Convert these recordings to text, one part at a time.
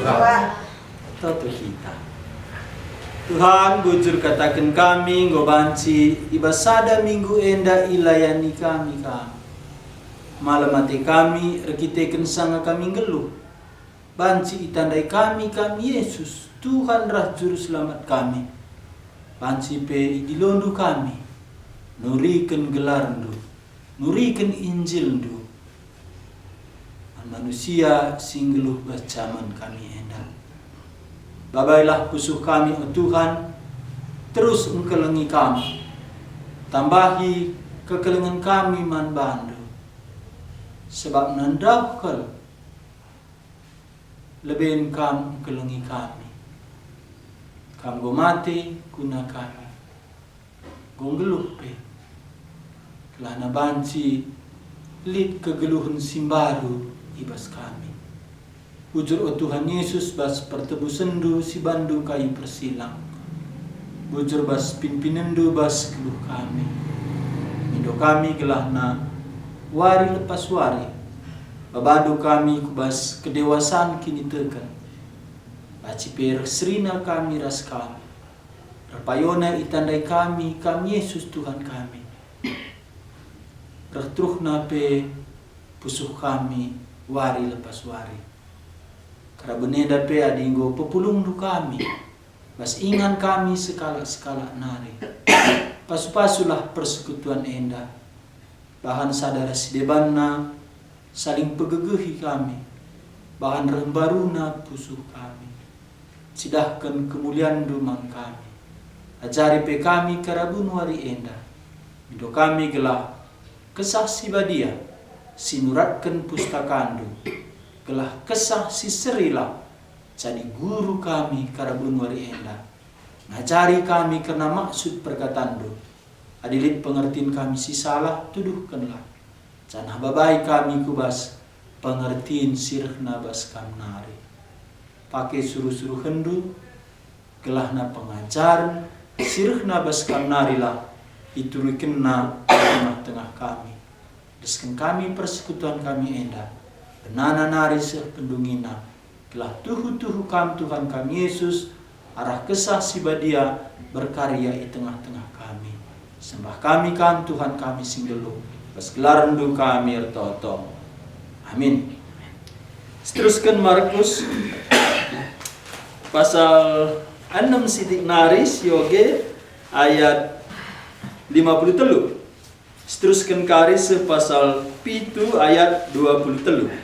Toto kita. Tuhan bujur katakan kami ngobanci ibasada minggu enda ilayani kami malam mati kami rekiteken sanga kami geluh banci itandai kami Yesus Tuhan rah juru selamat kami banci pe idilondu kami nuriken gelarndu nuriken injilndu manusia singgeluh bacaman kami enda. Babailah pusuh kami, oh Tuhan, terus engkelengi kami. Tambahi kekelengan kami man bandu. Sebab nandau kel lebihin kam engkelengi kami. Kam go mati guna kami. Gonggeluh pe. Kelana banci lid kegeluhan simbaru ibas kami. Bujur o Tuhan Yesus bas pertebusendu si bandu kayu persilang. Bujur bas pimpinendu bas keluh kami. Indo kami gelahna wari lepas wari. Babadu kami kubas kedewasaan kini tekan. Baci per serina kami ras kami. Rapayona itandai kami Yesus Tuhan kami. Retruhna pe pusuh kami wari lepas wari. Karabuneda pe adinggo pepulung du kami. Bas ingan kami sekala nari. Pasu-pasulah persekutuan enda. Bahan sadara sidebanna saling pegegehi kami. Bahan rembaruna pusuh kami. Sidahkan kemuliaan dumang kami. Ajari pe kami karabun wari enda. Mido kami gelah kesah si badia. Sinuratkan pustakandu. Gelah kesah si serilah jadi guru kami karabun wari enda. Ngajari kami karena maksud perkataan do. Adilit pengertian kami si salah tuduhkanlah. Janah babai kami kubas pengertian sirh nabas kamnari. Pakai suruh-suruh hendu gelahna pengajaran sirh nabas kamnari lah ituriken na tengah-tengah kami. Desken kami persekutuan kami enda. Benana nari seh pendungina. Telah tuhu-tuhu kam Tuhan kami Yesus. Arah kesah si badia berkarya di tengah-tengah kami. Sembah kami kam Tuhan kami singgelu. Bas gelarandu kami ertoto. Amin. Seteruskan Markus. Pasal 6 sidik naris yoge ayat 53. Seteruskan karis pasal 7 ayat 23.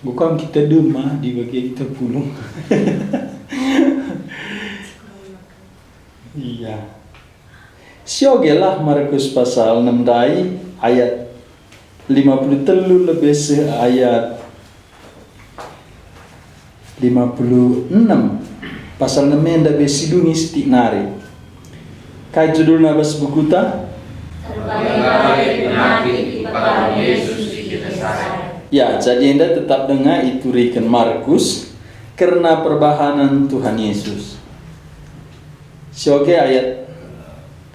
Bukan kita demah di bagian kita pulung. Iya. Siogelah Markus pasal 6 dai ayat 53 lebih se ayat 56. Pasal 6 enda besiduni stik nari. Kai judulna bas bukuta? Berbagai penyakit pada Yesus dikitasakan. Ya, jadi anda tetap dengar itu riken Markus karena perbahanan Tuhan Yesus. Sioge ayat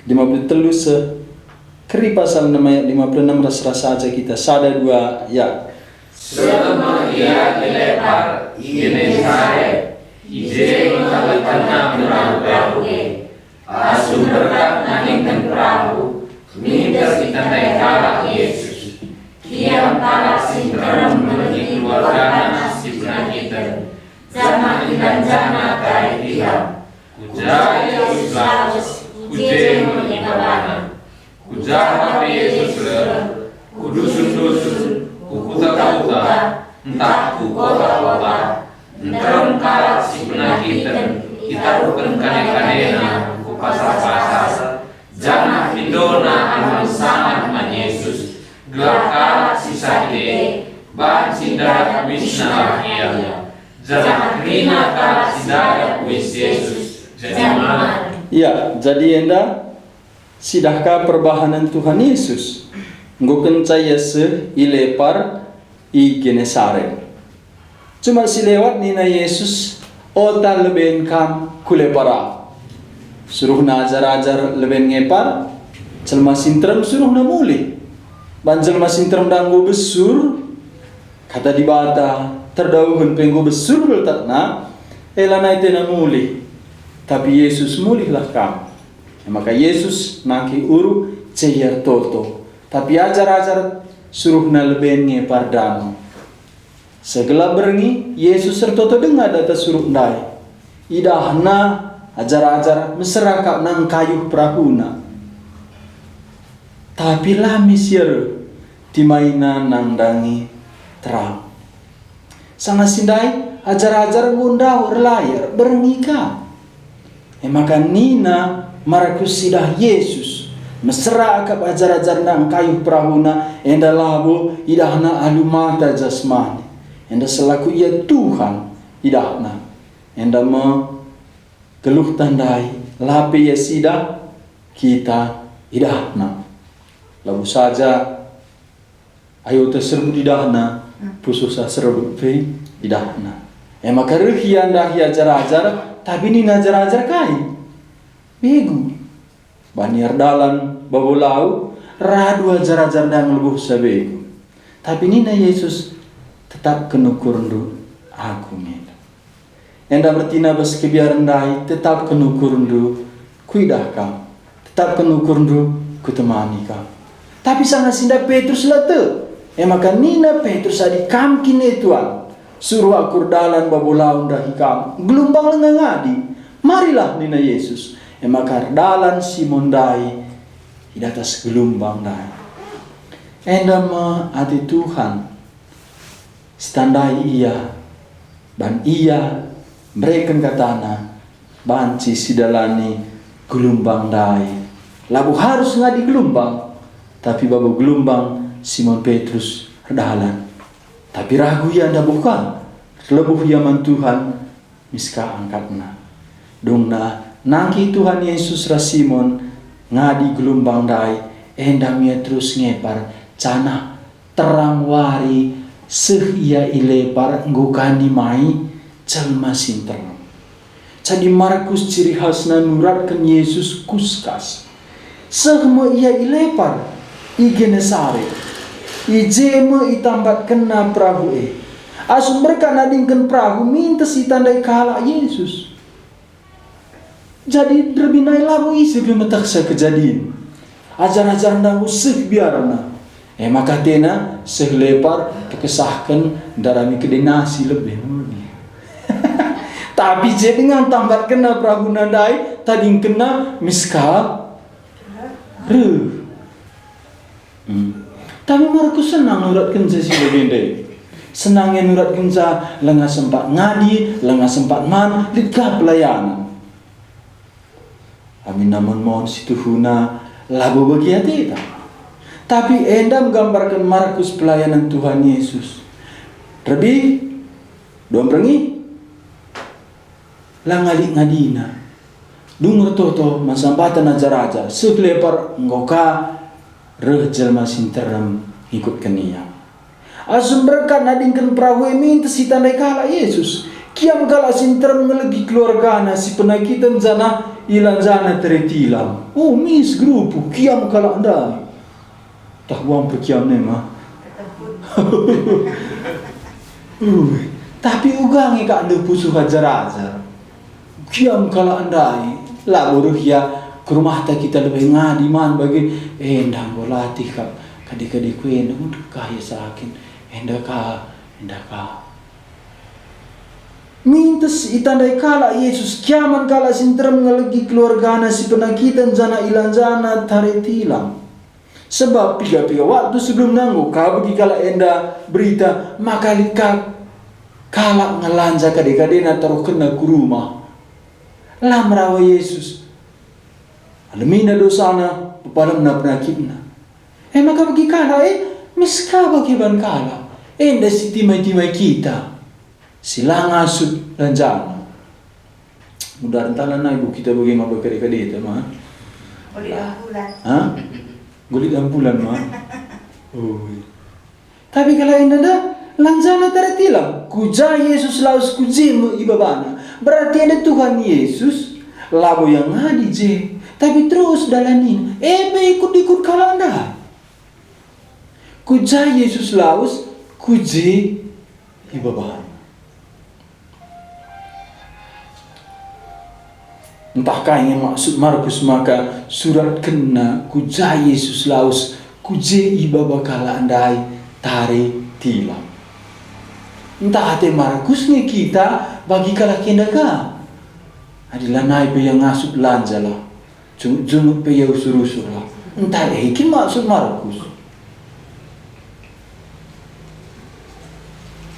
53 se keri pasal 6 ayat 56 rasa aja kita sada dua ya. Selama ia dilepar, ini saya, ije mengalahkannya perahu, asu berkat naningkan perahu, minta ditandai kalah Yesus. Ia para singkaran menuju keluarga si penyakitan, zaman dan jana kai dia. Kujai Yesus laus, kujai mengibadah, kujai Yesus ler, kudusun-dusun, kukuta-kuta, entah kukota-kota, enterem kalah si penyakitan, itarukan kane-kanena ku pasar-pasar, jana pindona anu sangat man Yesus, gelap kala sisa ide, bahan sindarat wisna iya, jana rina kala sindarat wis Yesus, jadi mana? Ya, jadi enda sidahkah perbahanan Tuhan Yesus? Nguken caya se ilepar i Genesaret. Cuma si lewat nina Yesus ota leben kam kulepara. Suruh na ajar-ajar leben ngepar, celma sintrem suruh na muli. Ban celma sintrem danggo besur, kata di bata terdauhun penggo besur beltat na, elana ite na muli. Tapi Yesus mulihlah kam. Maka Yesus naki uru ceyar toto. Tapi ajar-ajar suruh na leben ngepar dano. Segala berengi Yesus sertoto dengar data suruh ndai. Idahna ajar-ajar meserakap nang kayu perahuna. Tapi lamis yer timaina nang dangi terang. Sangat sindai ajar-ajar ngundau relayar berengi ka. Maka nina marakus sidah Yesus mesra akap ajar-ajar nang kayu perahuna enda labo idahna alumata jasmani enda selaku ia Tuhan idahna enda geluh tandai lape ya sidah kita idahna labu saja ayo terserbu idahna pususa serbu pe idahna maka rehian dah ajar-ajar tapi ni ajar-ajar kai begu baniar dalan babulau radu ajar-ajar dang lebuh sabegu. Tapi nina Yesus tetap kenukurundu aku meda. Enda bertina bas kebiaran dai tetap kenukurundu kuidah kam. Tetap kenukurundu kutemani kam. Tapi sangat sinda Petrus late. Maka nina Petrus adi kam kine tuan. Suruh akur dalan babulau dahi kam. Gelombang lengang adi. Marilah nina Yesus. Maka dalan Simon dai di atas gelombang dai. Endama ati Tuhan standai ia dan ia mereka katana banci sidalani gelombang dai. Labu harus ngadi gelombang, tapi babu gelombang Simon Petrus dalan. Tapi ragu ia anda bukan. Lebuh yaman Tuhan miska angkatna. Dongna nangki Tuhan Yesus ra Simon ngadi gelombang dai endam ia terus ngepar cana terang wari seh ia ilepar ngukani mai celma sinterang. Jadi Markus ciri khasna nuratkan Yesus kuskas. Seh mo ia ilepar i Genesaret. I jeme itambat kena perahu asum mereka nadingkan perahu minta si tandai kala Yesus. Jadi terbinai labu isi bimetaksa kejadian. Ajar-ajar nahu seh biarna. Maka tena seh lepar kekesahkan darami kedenasi lebih. Tapi je dengan tambat kena perahu nadai tadi kena miska Tapi Markus senang nuratkan sesi begini. Senangnya nuratkan sa lengah sempat ngadi, lengah sempat man liga pelayanan. Amin namun mohon situ huna labu bagi hati tak. Tapi enda menggambarkan Markus pelayanan Tuhan Yesus. Terlebih dua perengi langalik ngadina. Dungur toto masambatan ajar-ajar seklepar ngoka rejel masin terem ikut kenia. Asum berkat nadingkan perahu minta si tandai kala Yesus. Kiam kala sinterem ngelegi keluargana si penakitan zana ilan zana teretilam. Oh mis grupu kiam kala anda. Tak buang perkiam nema. Tapi ugangi kak anda pusuh ajar-ajar. Kiam kala anda lah buruh ya ke rumah tak kita lebih ngadi man bagi endang bolatih kak kadik-kadik ku endang untuk kaya sakin endaka minta itandai kala Yesus kiaman kala sinterem ngelegi keluargana si penakitan zana ilan zana taretilang. Sebab piga-piga waktu sebelum nanggu kau bagi kala enda berita maka lika kala ngelanja kadek-kadena taruh kena ke rumah. Lah merawa Yesus. Alamina dosana, papalam na penakitna. Maka bagi kala miska bagi ban kala. Enda si timai-timai kita. Sila ngasut dan jana. Mudah rentalan na ibu kita bagi ngapa kade-kade mah. Kulit ambulan. Hah? Gulit ambulan mah. Oh. Tapi kalau ini dah lanjana tertilang. Kuja Yesus laus kujimu ibabana. Berarti ada Tuhan Yesus labo yang ngadi je. Tapi terus dalanin. Ikut-ikut kalau anda. Kuja Yesus laus kuji ibabana. Entahkah yang maksud Markus maka surat kena kuja Yesus laus kuje ibaba kala andai tari tilam. Entah ate Markus ni kita bagi kala kendaka. Adilah naik pe yang ngasut lanja lah. Jumut pe yang usur-usur lah. Entah ikin maksud Markus.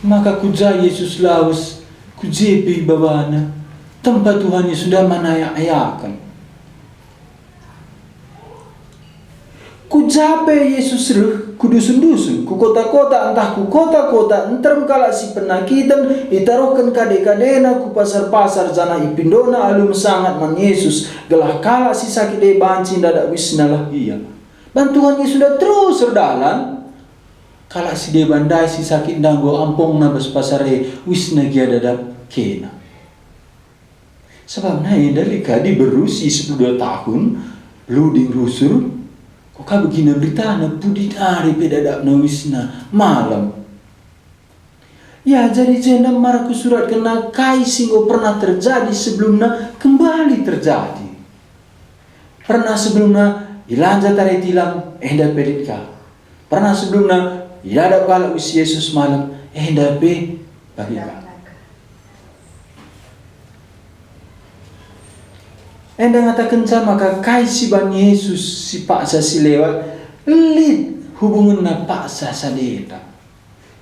Maka kuja Yesus laus kuje pe ibabana. Tempat Tuhan yang sudah manayak-ayakan. Kujape Yesus reh kudusun-dusun ku kota-kota entah ku kota-kota enterem kala si penakitan itarokan kade-kadena ku pasar-pasar jana ipindona alum sangat man Yesus gelah kala si sakit de banci dadak wisna lah iya. Bantuan Yesus sudah terus serdalan kala si de bandai si sakit danggo ampong na bas pasare wisna gia dadak kena. Sebab dari kadi berusi 12 tahun luding rusur kok begini berita na pudit hari pedadak na wisna malam. Ya jadi jenda Markus surat kena kai singgo pernah terjadi sebelumnya kembali terjadi. Pernah sebelumnya ilanja tari tilam hendak pedika. Pernah sebelumnya ilada kala wis Yesus malam hendak pe bagika. Enda ngatakan maka kaisi ban Yesus si paksa si lewat lid hubungan na paksa sadeta.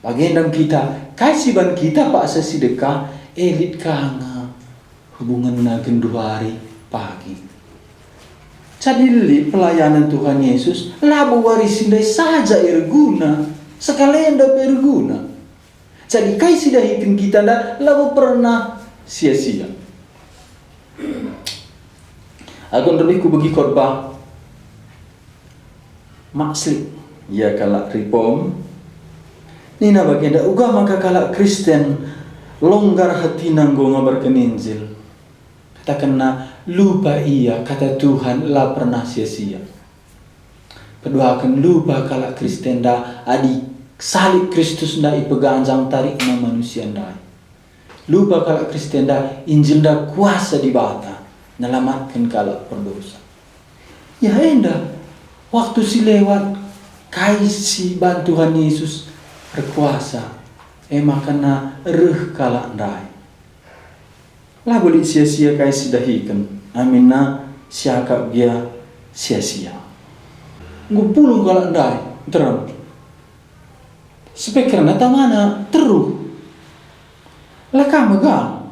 Bagendam kita kaisi ban kita paksa si deka elit kanga hubungan na genduari pagi. Jadi lid pelayanan Tuhan Yesus labu warisindai saja irguna sekali enda berguna. Jadi kaisi dahikin kita nda labu pernah sia-sia. Aku lebih ku bagi khotbah makslik ya kalak ripom nina baginda uga maka kalak Kristen longgar hati nanggo ngabarkan Injil kata kena lupa iya kata Tuhan lah pernah sia-sia kedua akan lupa kalak Kristen dah adi salib Kristus dah ipeganjang tarik na manusia dah lupa kalak Kristen dah Injil dah kuasa di bata nyelamatkan kalau berdosa. Ya endah waktu si lewat kaisi bantuan Yesus berkuasa. Makana reh kalak ndai. Lah boleh sia-sia kaisi dahikan. Amina siakap dia sia-sia. Ngupulung kalak ndai terang. Spekerna tamana teruh. Lah kamagang.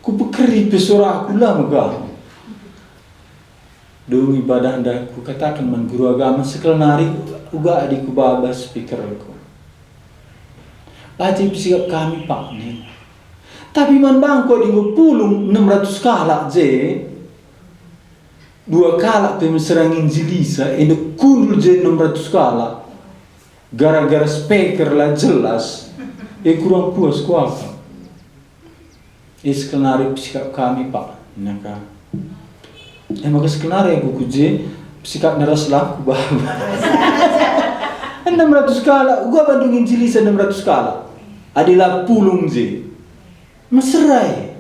Ku pekeri pesora aku lah megang. Dong ibadah dah ku katakan man guru agama sekal nari uga adikku baba speaker aku. Baca sikap kami pak ni. Tapi man bangko di pulung 600 kala je. 2 kala pe meserangin jilisa ende kundul je 600 kala. Gara-gara speaker lah jelas. Kurang puas ku apa. Sekenari sikap kami pak, naka. Maka sekenari aku kuje sikap neraslah ku bawa. 600 kala, gua bandingin jilisa 600 kala. Adilah pulung je, meserai.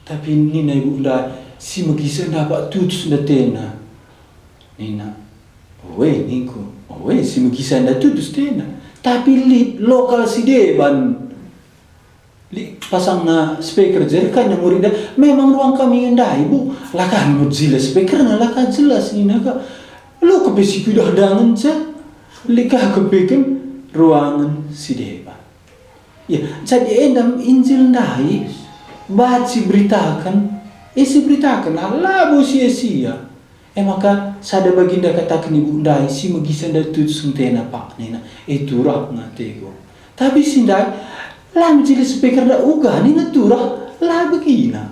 Tapi nina ibu unda si magisa dapat tutus nda tena. Nina, owe ningku, owe si magisa nda tutus tena. Tapi lip lokal si deban. Pasang na speaker jer kan yang muridnya memang ruang kami indah ibu lakan mujila speaker na lakan jelas ni naga lo kepesi pidah dangan sa lika kepekan ruangan si deba ya jadi endam Injil ndai baca beritakan isi beritakan labo sia-sia. Maka sada baginda katakan ibu ndai si magisan da tut sentena pak nina turah ngatego. Tapi sindai lam jili speaker da uga nina turah la begina.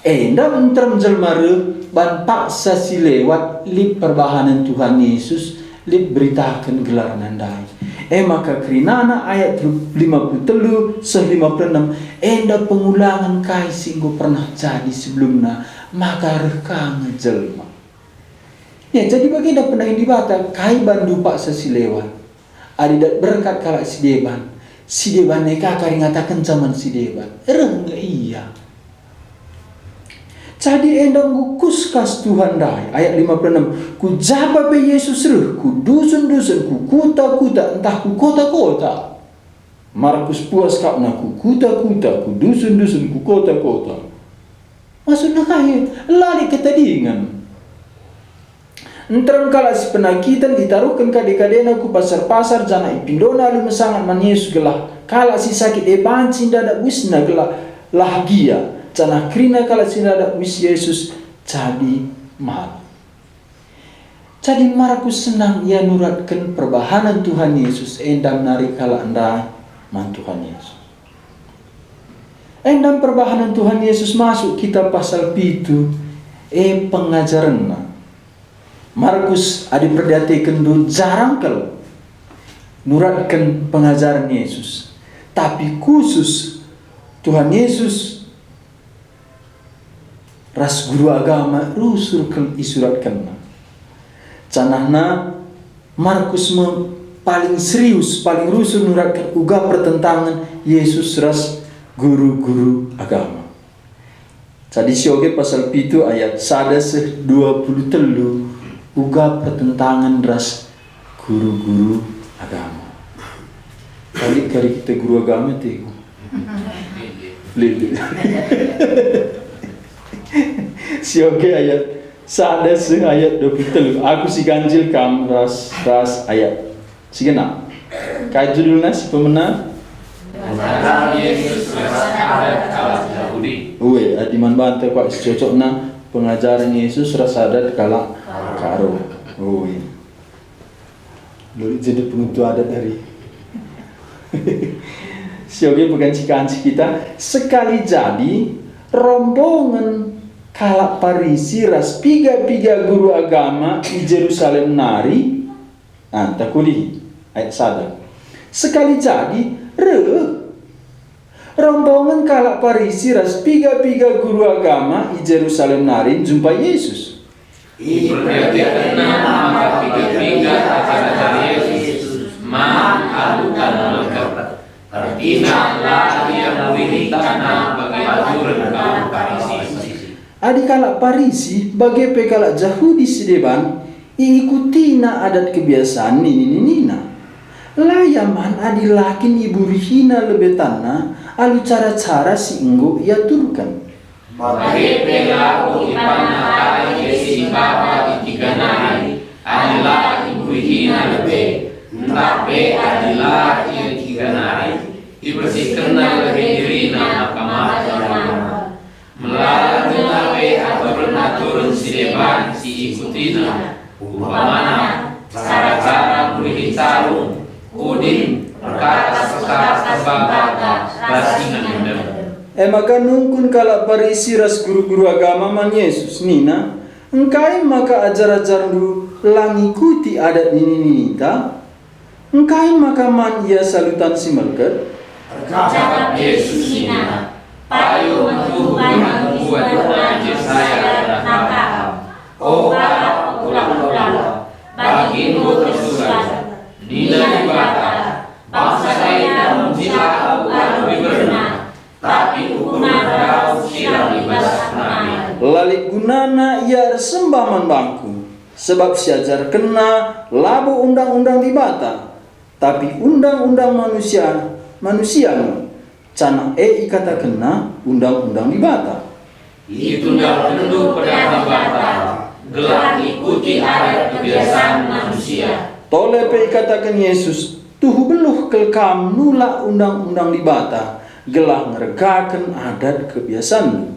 Enda mentram jelmare ban paksa si lewat lip perbahanan Tuhan Yesus lip beritakan gelar nandai. Maka kerinana ayat 53 56 enda pengulangan kai singgo pernah jadi sebelumnya maka reka ngejelma. Ya jadi baginda pernah di bata kai bandu paksa si lewat. Adidat berkat kalak si deban. Si deban neka kari ngatakan zaman si deban. Enggak iya. Jadi endang gukus kas Tuhan dai ayat 56 ku jaba pe Yesus reh ku dusun-dusun ku kuta-kuta entah ku kota-kota. Markus puas kapna ku kuta-kuta ku dusun-dusun ku kota-kota. Maksudnya kaya lari ketadingan. Entram kala si penakitan ditaruhkan kade-kadena ku pasar-pasar jana ipindona lu mesangat man Yesus gelah. Kala si sakit banci dadak wisna gelah lahgia. Jana krina kala si dadak wis Yesus jadi mal. Jadi Markus senang ia nuratkan perbahanan Tuhan Yesus endam nari kala anda man Tuhan Yesus. Endam perbahanan Tuhan Yesus masuk kitab pasal 7 pengajaran. Markus adi perhatikan do jarang kal nuratkan pengajaran Yesus. Tapi khusus Tuhan Yesus ras guru agama rusur isuratkan. Canahna Markus paling serius, paling rusur nuratkan uga pertentangan Yesus ras guru-guru agama. Jadi sioge pasal 7 ayat 123 uga pertentangan ras guru-guru agama. Kali kita guru agama tegu. Lili. Sioge ayat 1 ayat 23. Aku si ganjil kam ras ayat. Si genap. Kai judulnya si pemenang Yesus adat kalak Yahudi. Adiman bante kok cocokna pengajaran Yesus rasa adat kalak karo. Lalu jadi pengutu adat hari. Sioge bukan cikanci kita sekali jadi rombongan kalak Parisi ras piga guru agama di Yerusalem nari. Takuli ayat 1. Sekali jadi rombongan kalak Parisi ras piga guru agama di Yerusalem nari jumpa Yesus. Perhatikan maka piga akan Yesus mengadukan mereka. Artinya lah dia memerintahkan bagi aturan kalak Parisi. Adi kalak Parisi bagi pekalak Yahudi sedeban ikutina adat kebiasaan nina. Layaman adi lakin ibu rihina lebetana alu cara-cara si enggo ia turkan. Bagi pelaku ipana kali kesi bapa itiganai adalah ibu rihina lebe. Tapi adalah itiganai dibersihkan lebih dirina makamah melalui nawe aturan si deban si ikutina upamana cara-cara beri tarung udin perkara babaga rasingan mendem. Maka nungkun kalak Parisi ras guru-guru agama man Yesus nina engkai maka ajar-ajar du langikuti adat nini-ninita engkai maka man ia salutan si melket. Jawab Yesus nina payu Tuhan membuat aja saya nakal. Oh harap ulang-ulang bagimu tersurat nina dibata bangsa saya menjilat bukan diberna tapi hukuman kau silang ibas nabi. Lalik gunana ia sembaman bangku sebab siajar kena labu undang-undang dibata tapi undang-undang manusia cana ikata kena undang-undang dibata. Itu dah tentu pada dibata gelar ikuti adat kebiasaan manusia. Tole pe katakan Yesus tuh beluh kelkam nula undang-undang dibata gelah ngeregakan adat kebiasaan.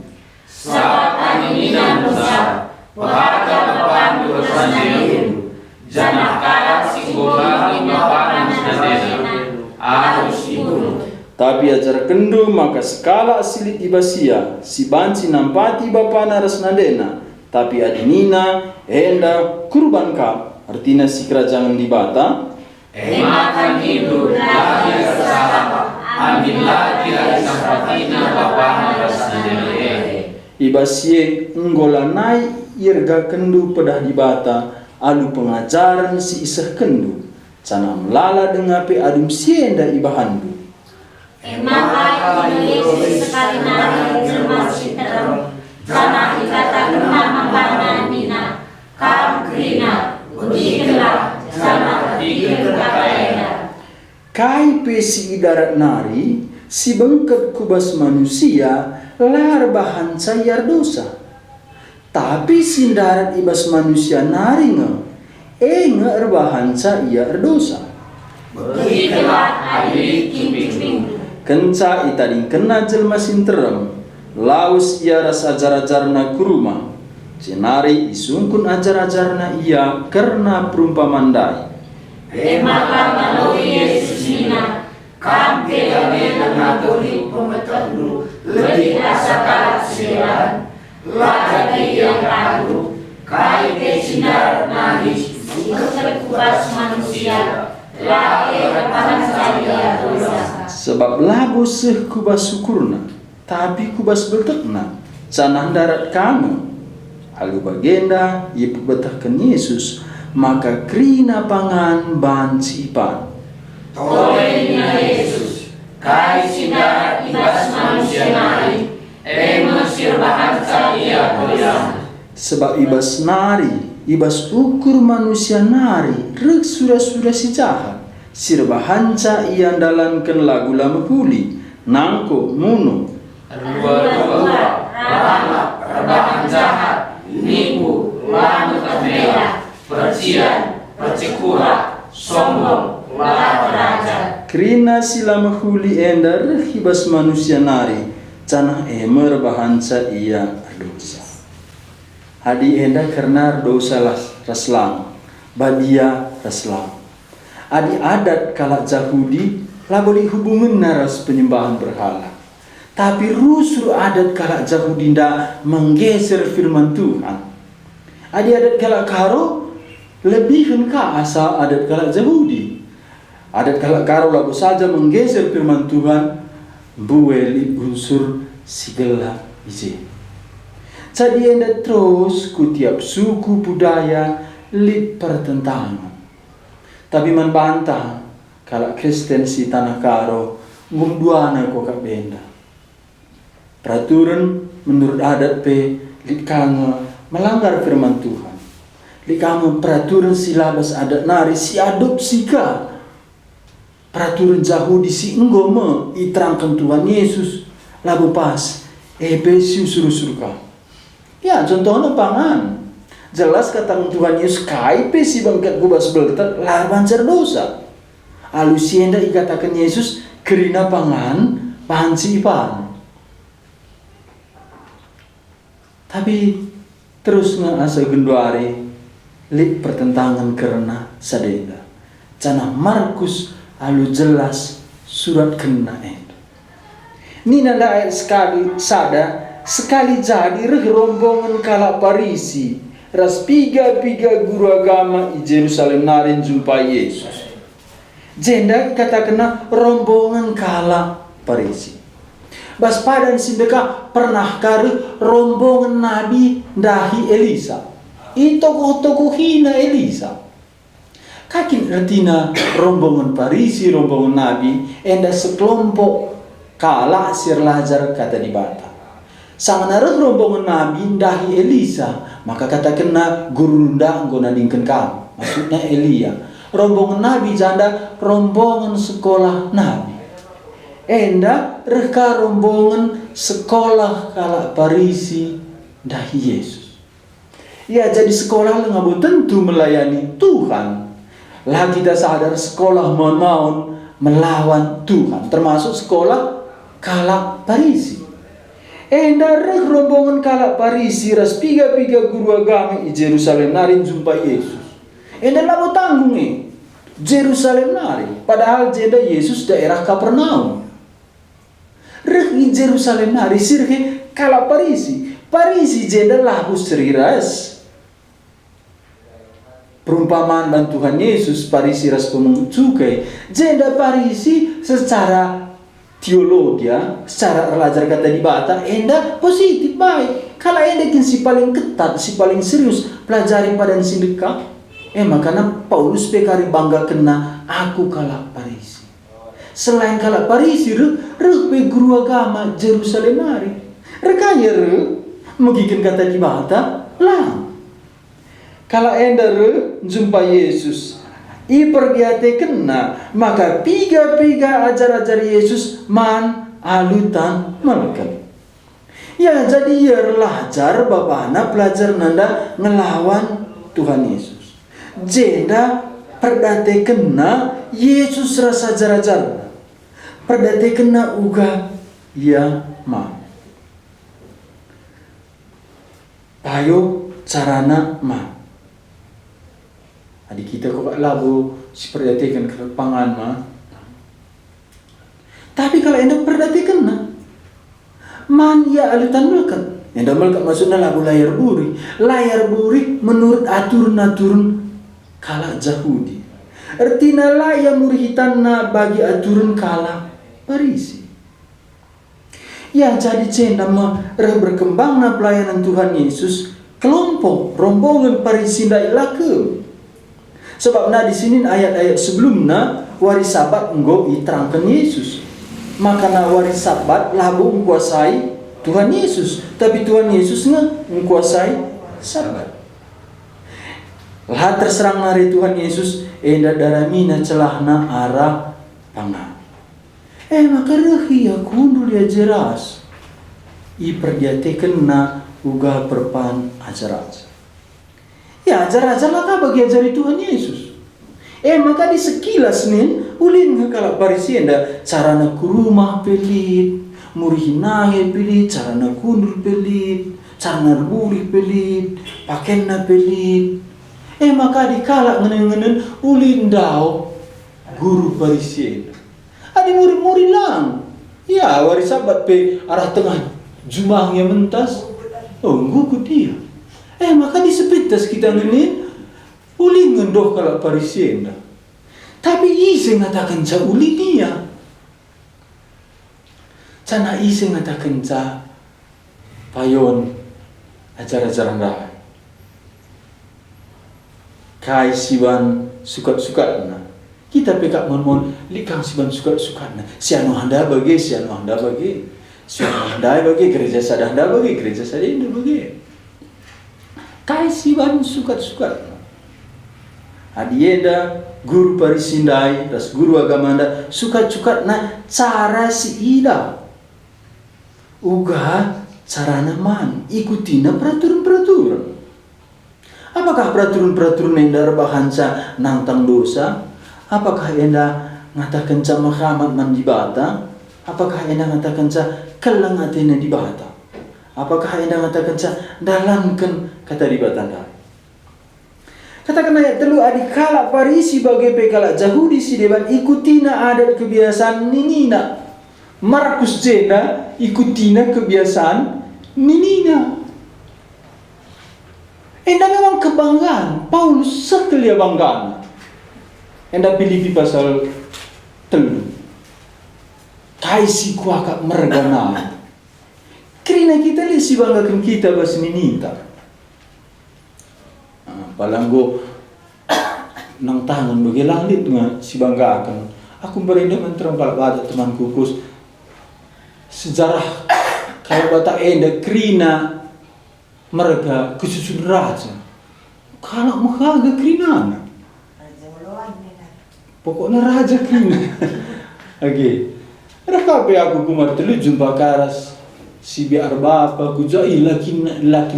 Sabab anina Musa, pahaka papandu rasandelu, jana kala singgolangi mapanan nadena, harus dibunuh. Tapi ajar kendu maka sekala silit ibasia, si banci nampati bapana rasnadena, tapi adinina enda kurban kap, artinya si kerajaan di bata. Makan hidup lagi rasa, ambil lagi sampatina bapana rasnadena. Ibasie nggolanai irga kendu pedah di bata, alu pengajaran si isah kendu, cana melala dengape adum sienda ibahandu. Maka Yesus sekali nari jermasi terem, jana ikata kena makanan nina, kam krina, udikenlah, jana pikir kataenda. Kai pesi idarat nari, si bengket kubas manusia, lar bahan sayar dosa. Tapi sindarat ibas manusia nari nge erbahan sayar dosa. Begitulah adi kimping. Kenca itading kena jelma sinterem, laus ia ras ajar-ajarna kuruma. Cenari isungkun ajar-ajarna ia karena perumpamandai. Maka melalui Yesus nina, kampe kami mengaturi pemetandu, lebih asakal silan, lagi yang kadu, kai pesindar nari, kubas manusia, lagi repahan saya dosa. Sebab labu seh kubas syukurna, tapi kubas bertekna, canah darat kamu. Alu bagenda, ibu betahkan Yesus, maka krina pangan banci ipan. Tolengnya Yesus, kai sindar ibas manusia nari, mesir bahan saya dosa. Sebab ibas nari, ibas ukur manusia nari, rek sudah si jahat. Sirba hanca ia dalankan lagu lama puli, nangko muno. Dua-dua, rebahan jahat, nipu, lamu termela, percian, percikura, sombong, laku raja. Krina sila mahuli enda hibas manusia nari, canah emer bahansa ia dosa. Hadi enda karena dosa raslang, badia raslang. Adi adat kalak Yahudi laboli hubungan naras penyembahan berhala. Tapi rusur adat kalak Yahudi ndak menggeser firman Tuhan. Adi adat kalak karo lebih ka asal adat kalak Yahudi. Adat kalak karo lagu saja menggeser firman Tuhan, bueli unsur sigela ije. Jadi enda terus kutiap suku budaya lip pertentangan. Tapi membantah kalau Kristen si tanah karo ngumduana ko ka benda. Peraturan menurut adat pe likanga melanggar firman Tuhan. Likanga peraturan silabas adat nari si adopsi ka. Peraturan Yahudi si enggome iterangkan Tuhan Yesus labu pas Efesius suruh ka. Ya contohnya pangan. Jelas kata Tuhan Yesus kaipe si bangkat gubas bertet lawan dosa. Alusienda ikatakan Yesus kerina pangan panci ipan. Tapi terus asa genduari lip pertentangan karena sadenda. Cana Markus alu jelas surat kena itu. Ini nanda ayat sekali sekali jadi rombongan kala Parisi. Ras piga guru agama di Jerusalem narin jumpa Yesus. Jenda kata kena rombongan kala Parisi. Bas padan sindeka pernah kari rombongan Nabi dahi Elisa. Tokoh-tokoh hina Elisa. Kakin artinya rombongan Parisi, rombongan Nabi, enda sekelompok kala sirlajar kata di bata. Sang naruh rombongan Nabi dahi Elisa, maka kata kena guru nda nggo nadingkeun kam. Maksudnya Elia. Rombongan Nabi janda rombongan sekolah Nabi. Enda reka rombongan sekolah kala Parisi dahi Yesus. Ya jadi sekolah ngabo tentu melayani Tuhan. Lah kita sadar sekolah mohon melawan Tuhan, termasuk sekolah kala Parisi. Enda rek rombongan kalak Parisi ras piga-piga guru agama i Jerusalem nari jumpa Yesus. Enda labo tanggung Jerusalem nari. Padahal jeda Yesus daerah Kapernaum. Rek i Jerusalem nari sirke kalak Parisi. Parisi jeda labu seriras. Perumpamaan bantuan Yesus Parisi ras pemungut cukai. Jeda Parisi secara teologi, secara belajar kata di bata, enda positif baik. Kalau enda si paling ketat, si paling serius pelajari pada sindika, makanya Paulus pekari bangga kena aku kalak Parisi. Selain kalak Parisi, pe guru agama Jerusalem hari. Rekanya megikan kata di bata, lah. Kalau enda jumpa Yesus, i pergiate kena, maka piga-piga ajar-ajar Yesus man alutan melekat. Ya jadi ya belajar bapana pelajar nanda ngelawan Tuhan Yesus. Jeda perdate kena Yesus rasa ajar-ajar. Perdate kena uga ya ma. Ayo carana ma. Adik kita kok labu si perdatikan ke pangan mah. Tapi kalau anda perdatikan man ya alutan melekat. Anda melekat maksudnya labu layar buri. Layar buri menurut aturan-aturan kala Yahudi. Artinya layar murihitanna bagi aturan kala Parisi. Ya jadi cenda berkembangna pelayanan Tuhan Yesus kelompok rombongan Parisi ndak laku. Sebab di sini ayat-ayat sebelumnya waris Sabat enggo diterangkan Yesus. Maka waris Sabat labu menguasai Tuhan Yesus, tapi Tuhan Yesus menguasai Sabat. Lah terserang nari Tuhan Yesus enda daramina celahna arah pangan. Maka rehi ya kundul ya jelas. I perdiatekan na uga perpan ajar-ajar. Ya ajar-ajar lah bagi ajari Tuhan Yesus. Maka di sekilas nih ulin kalau Parisi enda carana kurumah pelit, murihinahe pelit, carana kundur pelit, carana buri pelit, pakaianna pelit. Maka dikalak ngenen-ngenen ulin dao guru Parisi. Adi murid-murid lang. Ya waris Sabat pe arah tengah jumahnya mentas. Oh nguku dia. Maka disepitas kita ngene ulin ngendoh kalau Parisi enda. Tapi isi ngatakan ca ulin dia. Cana isi ngatakan ca payon ajar-ajaran dah. Kai siwan sukat-sukatna. Kita pekak mon likang siwan sukat-sukatna. Siano handa bagi, siano handa bagi. Siano handa bagi gereja sada handa bagi, gereja sada indah bagi. Kai siwan sukat-sukat. Adienda guru Parisindai, das guru agamanda sukat-sukat na cara si ida. Uga carana man ikutina peraturan-peraturan. Apakah peraturan-peraturan yang darbahansa nantang dosa? Apakah enda ngatakan ca Muhammad man dibata? Apakah enda ngatakan ca kelang atena dibata? Apakah enda ngatakan ca dalamkan kata dibata dah? Katakan ayat telu adik kalak Parisi bagai pekalak Yahudi si deban ikutina adat kebiasaan ninina. Markus jena ikutina kebiasaan ninina. Enda memang kebanggaan. Paulus sekelia banggaan. Enda Filipi pasal telu. Kaisi kuakak mergana. Kerana kita lihat si banggakan kita bas ninita. Palanggo nang tangan bagi langit nga si banggakan. Aku berindah menterang kalau ada teman kukus sejarah kalau bata enda krina mereka kesusun raja. Kalau makaga krina pokoknya raja krina. Oke. Rakape aku kumar telu jumpa karas si biar bapa kujai laki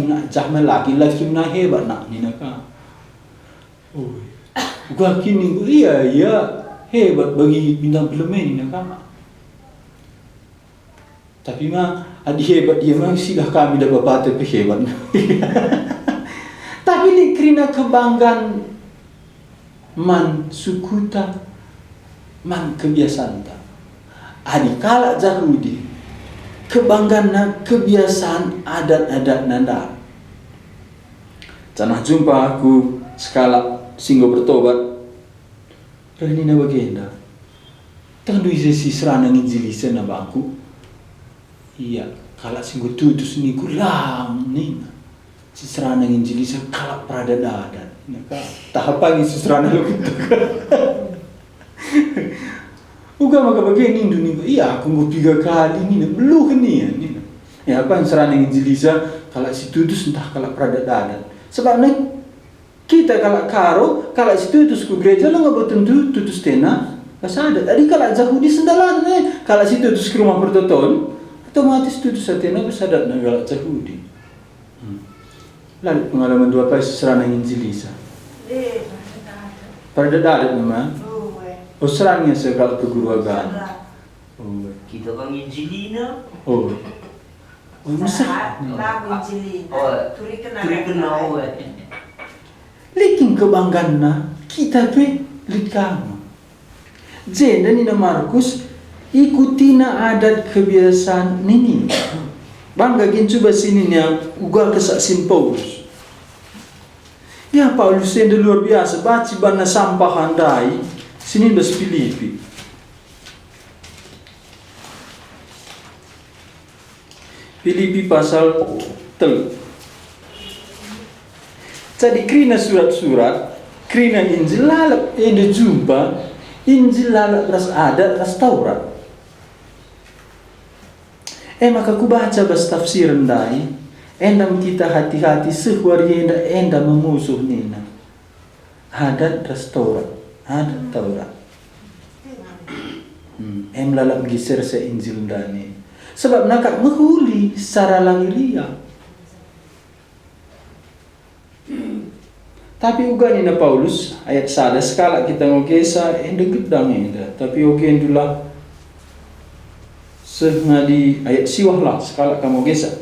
nak jahme laki nak hebat nak ni naka. Oh, gua kini iya hebat bagi bintang film ini naka. Tapi mah adi hebat dia mah silah kami dah bapak tapi hebat. Tapi ni kerana kebanggaan man sukuta man kebiasaan ta. Adi kala Yahudi kebanggaan na kebiasaan adat-adat nanda. Tanah jumpa aku sekala singgo bertobat. Rani na bagenda. Tandu si serana ngijilisa na bangku. Iya, kala singgo tutus ni kulang ning. Si serana ngijilisa kala prada dadan. Naka tahapang si serana lo gitu. Uga maka bageni Indonesia. Iya, aku mau 3 kali ni belum ni. Ya apa yang serana ngijilisa kala si tutus entah kala prada dadan. Sebab ni kita kalau karo, kalau situ tutus ke gereja lo nggak tentu tutus tena, kasada. Tadi kalau Yahudi sendalan kalau situ tutus ke rumah pertoton, otomatis tutus tena kasada na kalau Yahudi. Lalu pengalaman dua apa serana Injilisa. Pada dadat nama. Oh serangnya sekal ke guru agama. Oh. Kita kan Injilina. Oh. Oh masa? Lagu Injilina. Oh. Turi Turi kenal. Liking kebanggaan na kita pe likama. Jenda ni na Markus ikuti na adat kebiasaan nini. Bangga gin coba sini niya uga kesaksin Paulus. Ya Paulus yang luar biasa baci bana sampah handai sini bas Filipi. Filipi pasal 3. Jadi krina surat-surat, krina Injil lalap ada jumpa, Injil lalap ras adat ras Taurat. Maka ku baca bas tafsir ndai, endam kita hati-hati sehwari enda memusuh nina. Adat ras Taurat, adat Taurat. Lalap giser se Injil ndani. Sebab nakak menghuli secara lahiriah. Tapi uga ni na Paulus ayat sada skala kita ngogesa ende gedang enda tapi oge endula sengadi ayat siwah lah skala kamu gesa.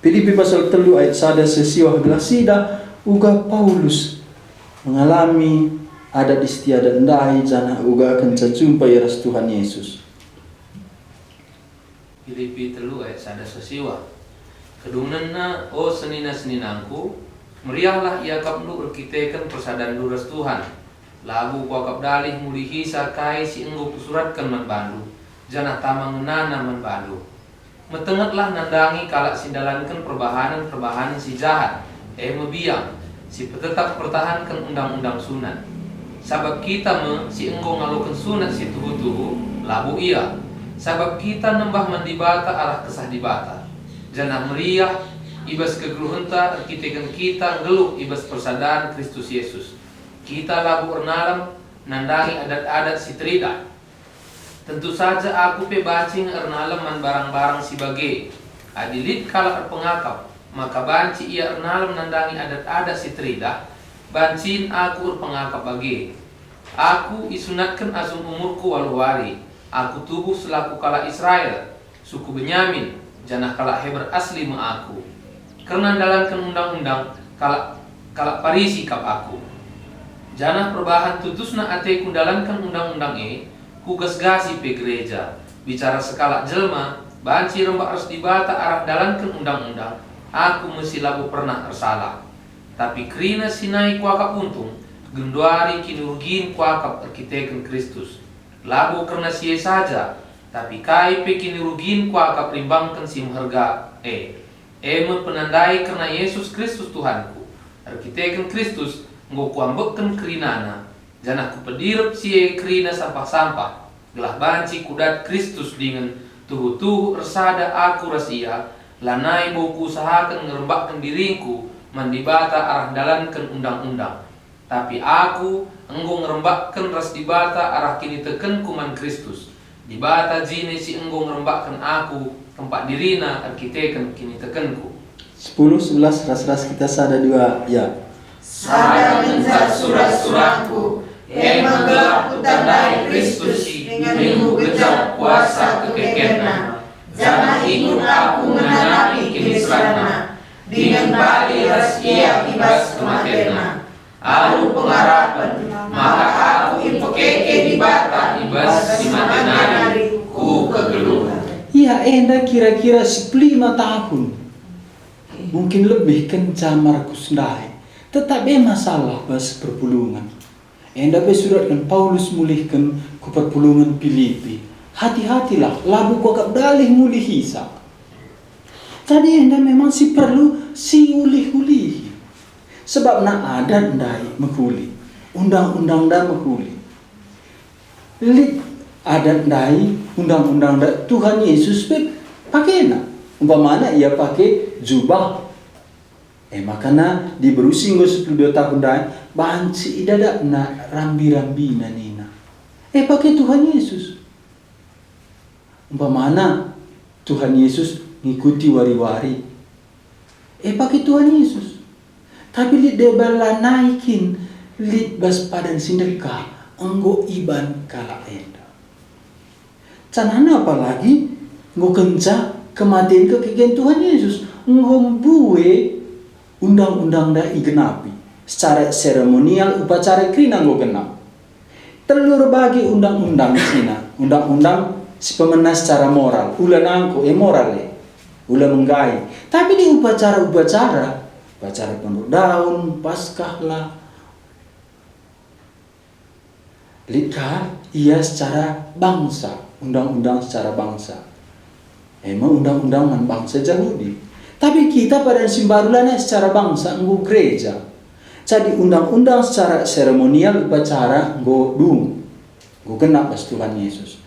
Filipi pasal 3 ayat sada sesiwah gelas sida uga Paulus mengalami adat istiadat ndai jana uga akan jumpa ras Tuhan Yesus. Filipi 3 ayat sada sesiwah. Kedunganna o senina-seninangku meriahlah ia kapnu erkitekan persadan duras Tuhan. Labu kuakap dalih mulihi sakai si enggo kusuratkan man bandu. Janah tamang ngenana man bandu. Metengetlah nandangi kalak sindalankan perbahanan si jahat. Mebiang si petetap pertahankan undang-undang sunat. Sabab kita si enggo ngalukan sunat si tuhu-tuhu labu ia. Sabab kita nembah mandibata arah kesah dibata. Janah meriah ibas kegeluhenta erkitekan kita ngeluh ibas persadaan Kristus Yesus. Kita labu ernalam nandangi adat-adat si trida. Tentu saja aku pe bacing ernalam man barang-barang si bage. Adilit kala erpengakap, maka banci ia ernalam nandangi adat-adat si trida. Bancin aku erpengakap bage. Aku isunatkan asum umurku waluwari. Aku tubuh selaku kala Israel, suku Benyamin, janah kala Heber asli ma aku. Karena dalamkan undang-undang kalak parisi kap aku. Janah perbahan tutusna ate kundalankan undang-undang ku gasgasi pe gereja. Bicara sekala jelma, banci rembak harus dibata arah dalankan undang-undang. Aku mesti labu pernah ersalah. Tapi krina sinai kuakap untung, genduari kinurgin kuakap erkiteken Kristus. Labu karena sie saja, tapi kai pe kinurgin kuakap rimbangkan si harga penandai karena Yesus Kristus Tuhanku. Arkiteken Kristus nggo kuambekkan kerinana. Janah ku pedirep sie kerina sampah-sampah. Gelah banci kudat Kristus dengan tuhu-tuhu ersada aku rasia. Lanai boku usahakan ngerembakkan diriku mandibata arah dalankan undang-undang. Tapi aku enggo ngerembakkan ras dibata arah kini teken kuman Kristus. Dibata jine si enggo ngerembakkan aku tempat dirina arkiteken kini tekenku. 10, 11 ras-ras kita sada dua ya. Sada mencar surat-suratku, menggelap utandai Kristus, minggu gejap puasa kekekena. Janah enda kira-kira 15 tahun. Mungkin lebih kencang Markus Ndai. Tetap masalah bahas perpulungan. Enda suratkan Paulus mulihkan ke perpulungan Filipi. Hati-hatilah, labu kokap dalih mulih hisap. Jadi enda memang si perlu si ulih-ulih. Sebab nak ada ndai menghuli. Undang-undang dah menghuli. Adat ndai, undang-undang Tuhan Yesus pakai nak. Umpamanya ia pakai jubah. Makanya di berusinggo 10 tahun dah banci idadak na rambi-rambi na nina. Pakai Tuhan Yesus. Umpamanya Tuhan Yesus ngikuti wari-wari. Pakai Tuhan Yesus. Tapi li debala naikin li bas padan sindeka enggo iban kala enda. Canana apalagi nggo kenca kematian kekikian Tuhan Yesus ngombuwe undang-undang da igenapi secara seremonial upacara krina nggo genap. Telur bagi undang-undang sina, undang-undang si pemenang secara moral, ulah nangko moral ulah menggai. Tapi di upacara penuh daun, paskah lah. Lika ia secara bangsa. Undang-undang secara bangsa. Emang undang-undang man bangsa Yahudi. Tapi kita pada simbarulana secara bangsa nggo gereja. Jadi undang-undang secara seremonial upacara nggo nggo genap pas Tuhan Yesus.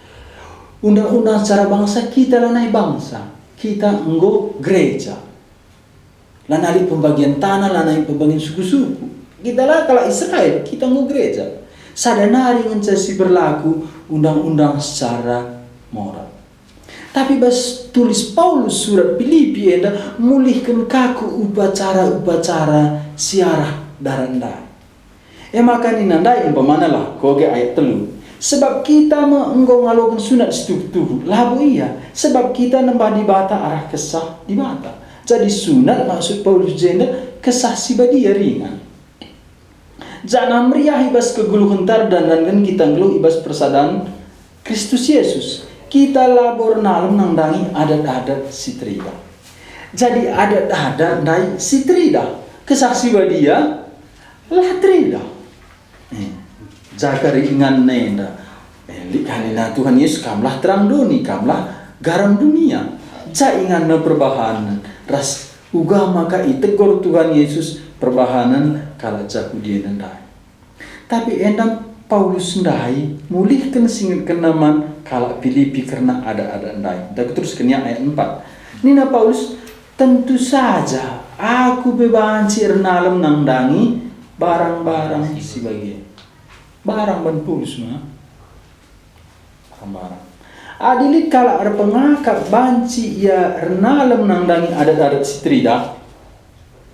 Undang-undang secara bangsa kita lanai bangsa. Kita nggo gereja. Lanai pembagian tanah, lanai pembagian suku-suku. Kita lah kalau Israel, kita nggo gereja. Sadanari ngencasi berlaku undang-undang secara moral. Tapi bas tulis Paulus surat Filipi enda mulihkan kaku upacara siarah darandai. Maka ninandai umpamana lah koge ayat 3. Sebab kita engkau ngalokan sunat setuh labu iya. Sebab kita nembah di bata arah kesah di bata. Jadi sunat maksud Paulus jenda kesah si badia ringan. Jangan meriah ibas keguluh hentar dan kita ngeluh ibas persadaan Kristus Yesus. Kita labor nalem nangdangi adat-adat sitrida. Jadi adat-adat dari sitrida. Kesaksi badia latrida. Jaga ringan nenda. Likanina Tuhan Yesus kamlah terang dunia, kamlah garam dunia. Jaingan na perbahanan. Ras uga maka itegor Tuhan Yesus perbahanan kala jaku dia nendai. Tapi endam Paulus ndai mulihkan singat kenaman kala Filipi karena ada ndai. Dan teruskan ayat 4. Nina Paulus, tentu saja aku bebanci ernalem nangdangi barang-barang sebagian. Barang ban Paulus mah. Barang-barang. Adilit kala ada pengakap banci ia ernalem nangdangi adat-adat sitrida.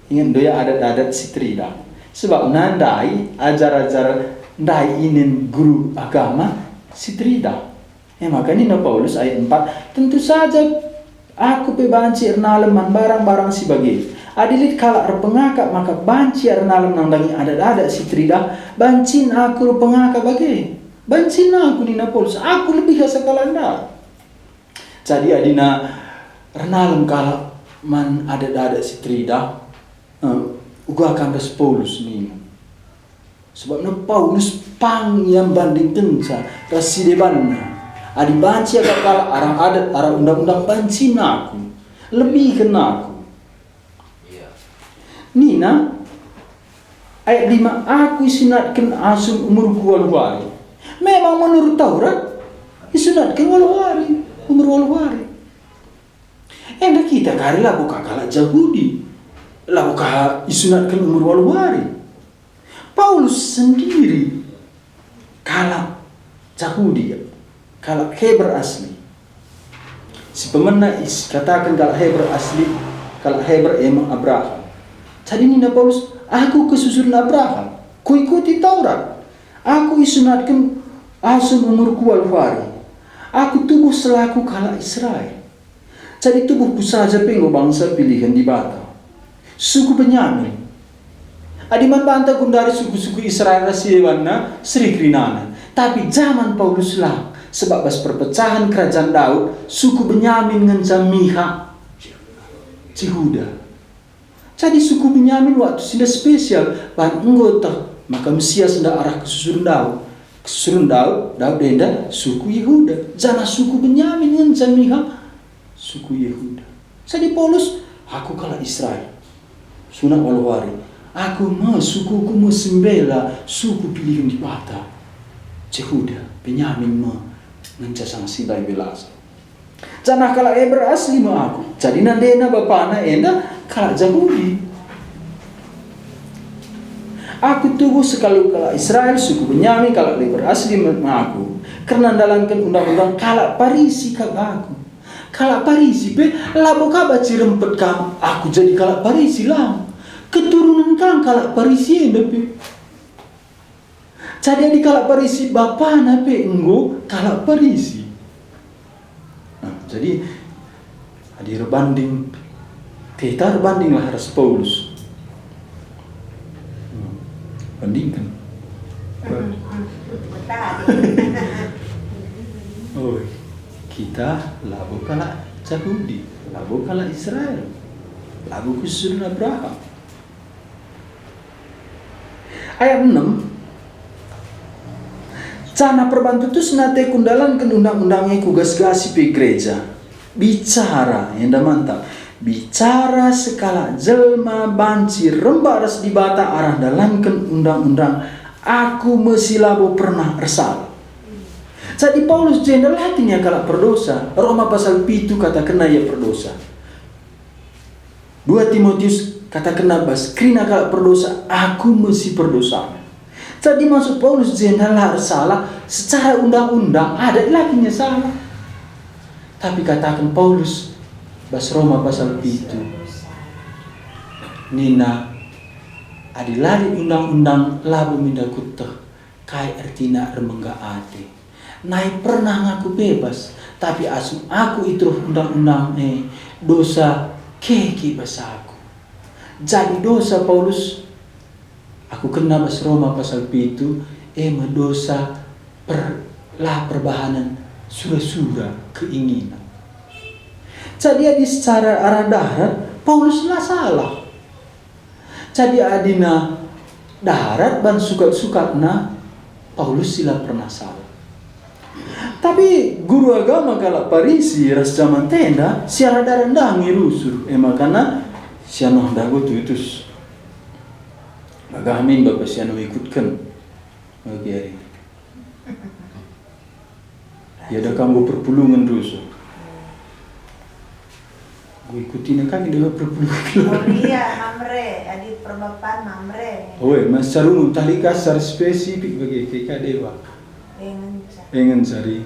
Ingat doya adat-adat sitrida. Sebab nandai ajar-ajar ndai inin guru agama sitrida. Maka ini Paulus ayat 4. Tentu saja aku bebanci ernaleman barang-barang sebagai. Adilit kala pengakap maka banci ernalem nangdangi adat-adat sitrida. Bancin aku pengakap bagai. Bancin aku nina Paulus. Aku lebih sekala anda. Jadi adina ernalem kala man adat-adat sitrida. Uga akan das Paulus nina. Sebab Paulus pang yang banding kenca rasidebanna. Adi banci agak kala arang adat arang undang-undang banci naku. Lebih kena aku. Nina ayat 5 aku isunatkan asum umur waluwari. Memang menurut Taurat isunatkan waluwari, umur waluwari. Enda kita kari lah buka kala Yahudi. Lah buka isunatkan umur waluwari. Paulus sendiri kala Yahudi, kala Heber asli. Si pemenang katakan kala Heber asli, kala Heber emang Abraham. Jadi nina Paulus, aku kesusun Abraham, ku ikuti Taurat. Aku isunatkan asum umurku waluwari. Aku tubuh selaku kala Israel. Jadi tubuhku saja penggo bangsa pilihan di bata. Suku Benyamin. Adiman bantah kundari suku-suku Israel rasiwanna Sri Krinana. Tapi zaman Paulus lah sebab bas perpecahan kerajaan Daud, suku Benyamin ngencam Miha Yehuda. Jadi suku Benyamin waktu sudah spesial, bahan anggota, maka Mesias hendak arah ke susun Daud. Kesusun Daud hendak suku Yehuda. Jana suku Benyamin ngencam Miha suku Yehuda. Jadi Paulus, aku kalah Israel. Sunat walwari. Aku sukuku sembela suku pilihan di bata. Yehuda, Benyamin ngencam sang sidai belas. Jana kalah Eber asli aku. Jadi nandena bapana enda kalah Yahudi. Aku tubuh sekali kalah Israel, suku Benyamin kalah Eber asli aku. Karena dalamkan undang-undang kalah Parisi kag aku. Kalah Parisi be labo ka baci rempet kam. Aku jadi kalah Parisi lah. Keturunan kang kalah Parisi enda be. Jadi di kalah Parisi bapana be enggo kalah Parisi. Nah, jadi hadir banding kita bandinglah harus Paulus. Bandingkan. Oh, kita labu kala Yahudi, labu kala Israel, labu kesusun Abraham. Ayat 6. Cana perbantu tu senate kundalan ke undang-undangnya kugas-gasi pe gereja. Bicara, yang dah mantap. Bicara sekala jelma banci rembaras di bata arah dalamkan undang-undang. Aku mesilabo pernah resal. Jadi Paulus jenderal hatinya kalau berdosa. Roma pasal 7 kata kena ia berdosa. 2 Timotius kata kena bas krina kalau berdosa. Aku mesti berdosa. Jadi maksud Paulus jenderal salah secara undang-undang ada lakinya salah. Tapi katakan Paulus bas Roma pasal 7 Nina adilari undang-undang labu minda kutah kai artina remengga ade. Nai pernah ngaku bebas, tapi asum aku itu undang-undang dosa keki basaku. Jadi dosa Paulus aku kena bas Roma pasal 7 dosa perbahanan sura-sura keinginan. Jadi adi secara arah darat Paulus lah salah. Jadi adina darat ban sukat-sukatna Paulus sila pernah salah. Tapi guru agama kalau Parisi ras zaman tenda siara darandangi rusur. Makana siano dago tuitus. Agamin bapak siano ikutkan. Bagi ya ada kamu perpulungan rusur. Gue ikutin kan dia perpuluhan. Iya, mamre, adik perbapan mamre. Oh, mas sarung tali kasar spesifik bagi kita dewa. Pengen cari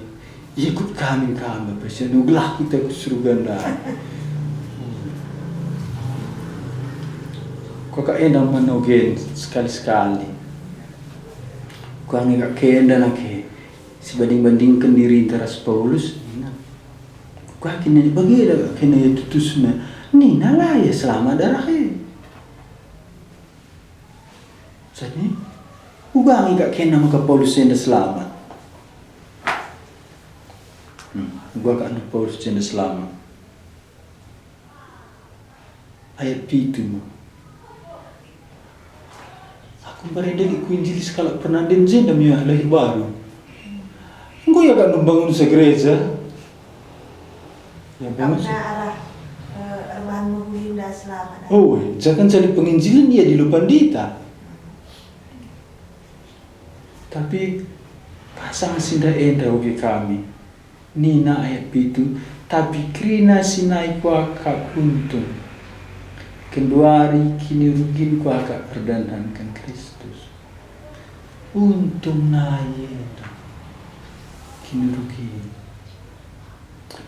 ikut kami pasien nuglah kita ke surga dah. Kau kak endang manogen sekali-sekali. Kau angin kak kenda nak sebanding-bandingkan diri teras Paulus. Kau kena bagi dah kena tutusna. Ni nalah ya selama darah Jadi, ubangi kak kena maka Paulus yang selamat. Gua kan Paulus yang selamat. Ayat 7. Aku beredek ku injil sekala pernah denjen demi lahir baru. Engkau ya kan membangun segereja. Ya bangun. Karena arah rebahan muhlinda selamat. Oh, jangan cari penginjilan dia di Lupandita. Tapi pasang sinda enda ugi kami. Nina ayat itu, tapi krina sinai kuaka untung. Kenduari kini rugin kuaka perdandankan Kristus. Untung naik kini rugin.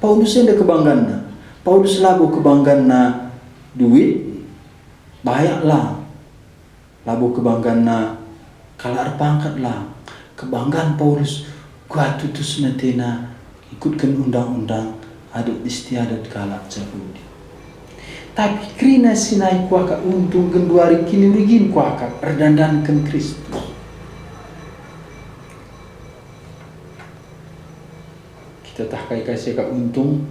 Paulus ada kebanggaan. Paulus labu kebanggaan na duit, banyak lah. Labu kebanggaan na kalar pangkat lah. Kebanggaan Paulus gua tutus natena ikutkan undang-undang adat istiadat kalak Yahudi. Tapi krina sinai kuaka untung genduari kini rigin kuaka perdandankan Kristus. kai kasih kak untung.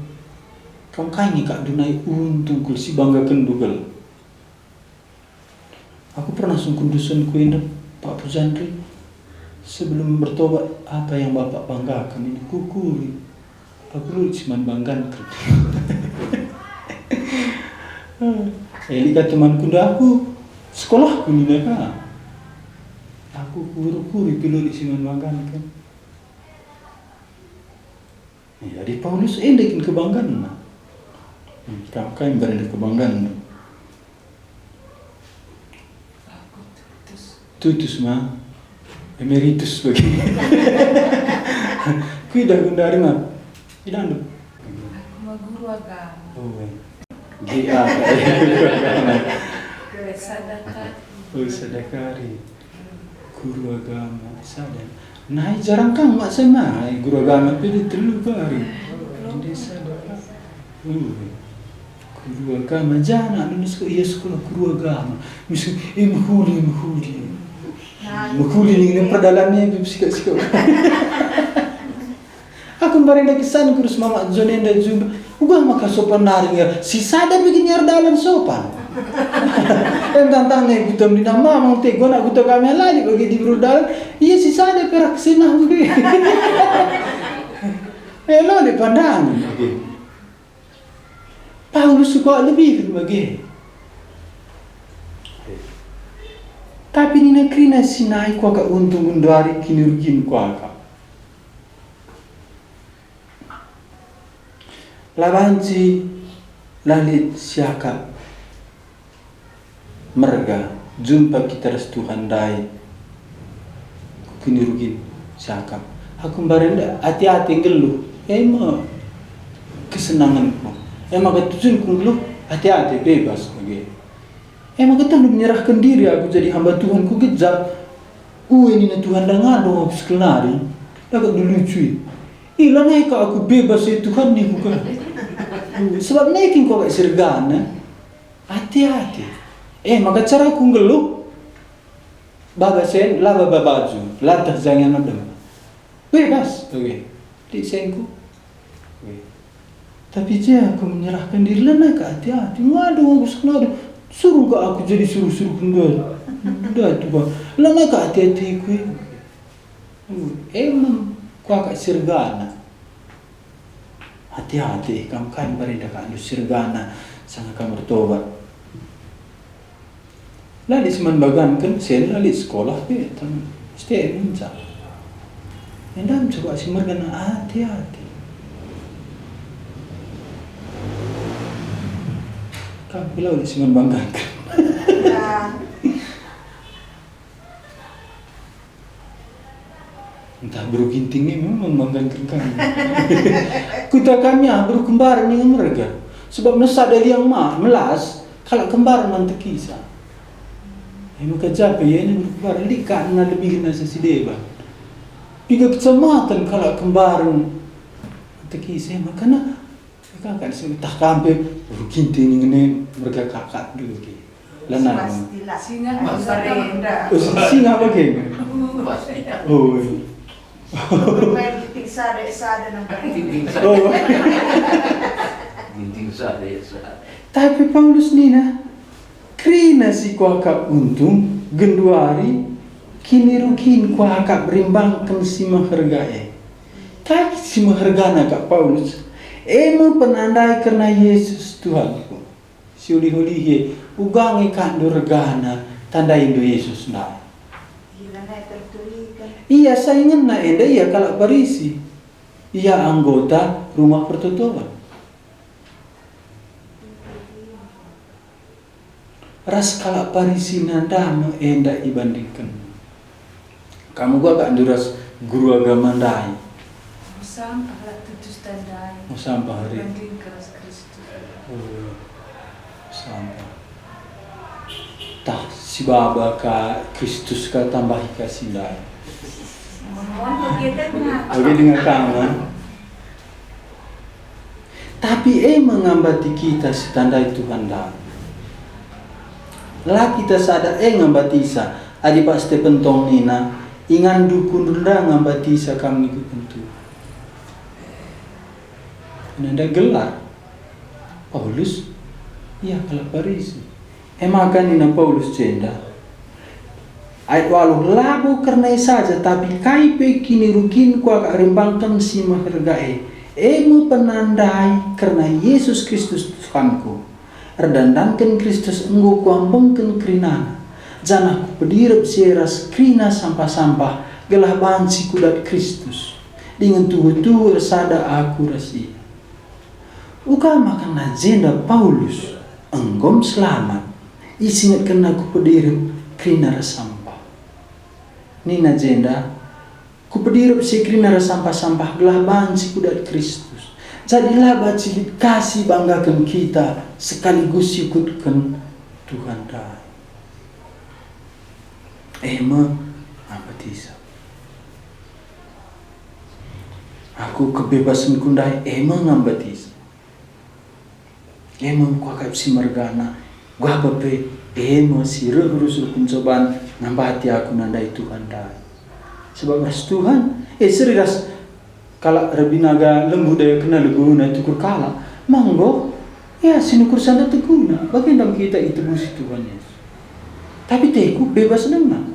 Kamu kaini kak dunai untung kul si bangga kendugal. Aku pernah sungkun dusun kuinep Pak Pujandri. Sebelum bertobat, apa yang Bapak banggakan ini kukuri. Aku lu cuman banggakan. Eli kata temanku aku sekolah kunina ka. Aku kuri pilu di siman banggakan. Ya di Paulus endekin kebanggaan na. Kakak yang berada kebanggaan. Tutus mah emeritus bagi. Kui dah gundari mah. Idan. Aku mah guru agama. Oh. GA. Sadakah. Oh sadakari. Guru agama sadar. Nah jarang kang mak sama guru agama pilih telu kali. Ini sadakah. Guru agama jangan lulus ke sekolah guru agama. Misal imhuli. Mukuli ni perdalannya sikap-sikap. Aku kemarin lagi sana kurus mama zonen dan zumba. Ubah maka sopan naringa. Si sada bikin dalan sopan. Tantang nih butam di nama mau tego nak buta kami lagi bagi di berdalan. Iya si sada perak senah begini. Lo di pandang. Paulus suka lebih begini. Tapi ni negeri na sinai ko ka untung undari kinurgin ko ka. Labanci lalit siaka merga jumpa kita restu handai kinurgin siaka. Aku barenda hati-hati ngeluh. Ema kesenanganku. Ema ketujuan ku ngeluh hati-hati bebas lagi. Emang kita menyerahkan diri aku jadi hamba Tuhan ku kejap. Ini na Tuhan dah ngado aku sekelari. Dapat dilucui. Ila naik aku bebas ya Tuhan ni bukan. Sebab naikin kau kat sirgana. Hati-hati. Maka cara aku ngeluh. Bagasen laba babaju. Latah jangan ada. Bebas. Oke. Di senku. Tapi dia aku menyerahkan diri lah naik hati-hati. Ngado aku sekelari. Suruh gak aku jadi suruh-suruh kendor. Udah itu Pak. Lama gak hati-hati ku. Emang ku agak sirgana. Hati-hati kamu kan berada kat sirgana sangat kamu bertobat. Lali seman bagan kan sen lali sekolah pe tam stay minca. Endam coba si mergana hati-hati. Kamu bilang udah siman banggakan. Entah bro ginting ini memang membanggakan kami. Kita kami bro kembar dengan mereka. Sebab nasa dari yang melas kalau kembar nanti kisah. Maka japa ya ini bro kembar ini karena lebih kena sesi debat. Tiga kecamatan kalau kembar nanti kisah makanya kakak disini tak kampe ginting ini mereka kakak dulu ki. Lana. Singa berenda. Singa bagaimana? Oh. Bermain ginting sada nampak. Oh. Ginting sada. Tapi Paulus ni na krina si kuaka untung genduari kini rukin kuaka berimbangkan si menghargai. Tapi si menghargana kak Paulus emang penandai karena Yesus Tuhanku. Si uli-uli ugangi kandu regana tanda Indo Yesus na. Iya saingan na enda iya kalau Parisi. Iya anggota rumah pertotoan. Ras kalau Parisi nanda enda ibandingkan. Kamu gua gak nduras guru agama ndai. Sampah lah tutus tandai. Sampah hari. Banding keras Kristus. Oh, sampah. Tah si baba ka Kristus ka tambah kasih ndai. Oke dengan kamu. Tapi mengambati kita si tandai Tuhan dah. Lah kita sadar ngambati sa. Adi Pak Stephen Tong nina ingan dukun rendah ngambati sa kami ikut tentu. Nanda gelar Paulus iya kala Parisi. Emakan ina Paulus cenda. Ayat walau labu karena saja tapi kaipe kini rukin ku agak rembangkan si mahargae. Emu penandai karena Yesus Kristus Tuhanku. Erdandankan Kristus enggo ku ambengkan kerinana. Janah ku pedirep sieras krina sampah-sampah gelah bansi kudat Kristus. Dengan tuhu-tuhu resada aku rasia. Uka makan agenda Paulus enggom selamat isingat kena ku pedirep krina sampah. Nina agenda ku pedirep si krina sampah-sampah gelah bansi kudat Kristus. Jadilah bacilit kasih banggakan kita sekaligus ikutkan Tuhan dah. Apa tisa? Aku kebebasan kundai ngambatis. Ku akap si margana. Gua bape si rusul pencobaan nambati aku nandai Tuhan dah. Sebab ras Tuhan serius kala rabinaga lembu daya kena leguna tukur kala manggo ya sinukur sanda teguna bagaimana kita itu musi Tuhan Yesus. Tapi teku bebas dengan.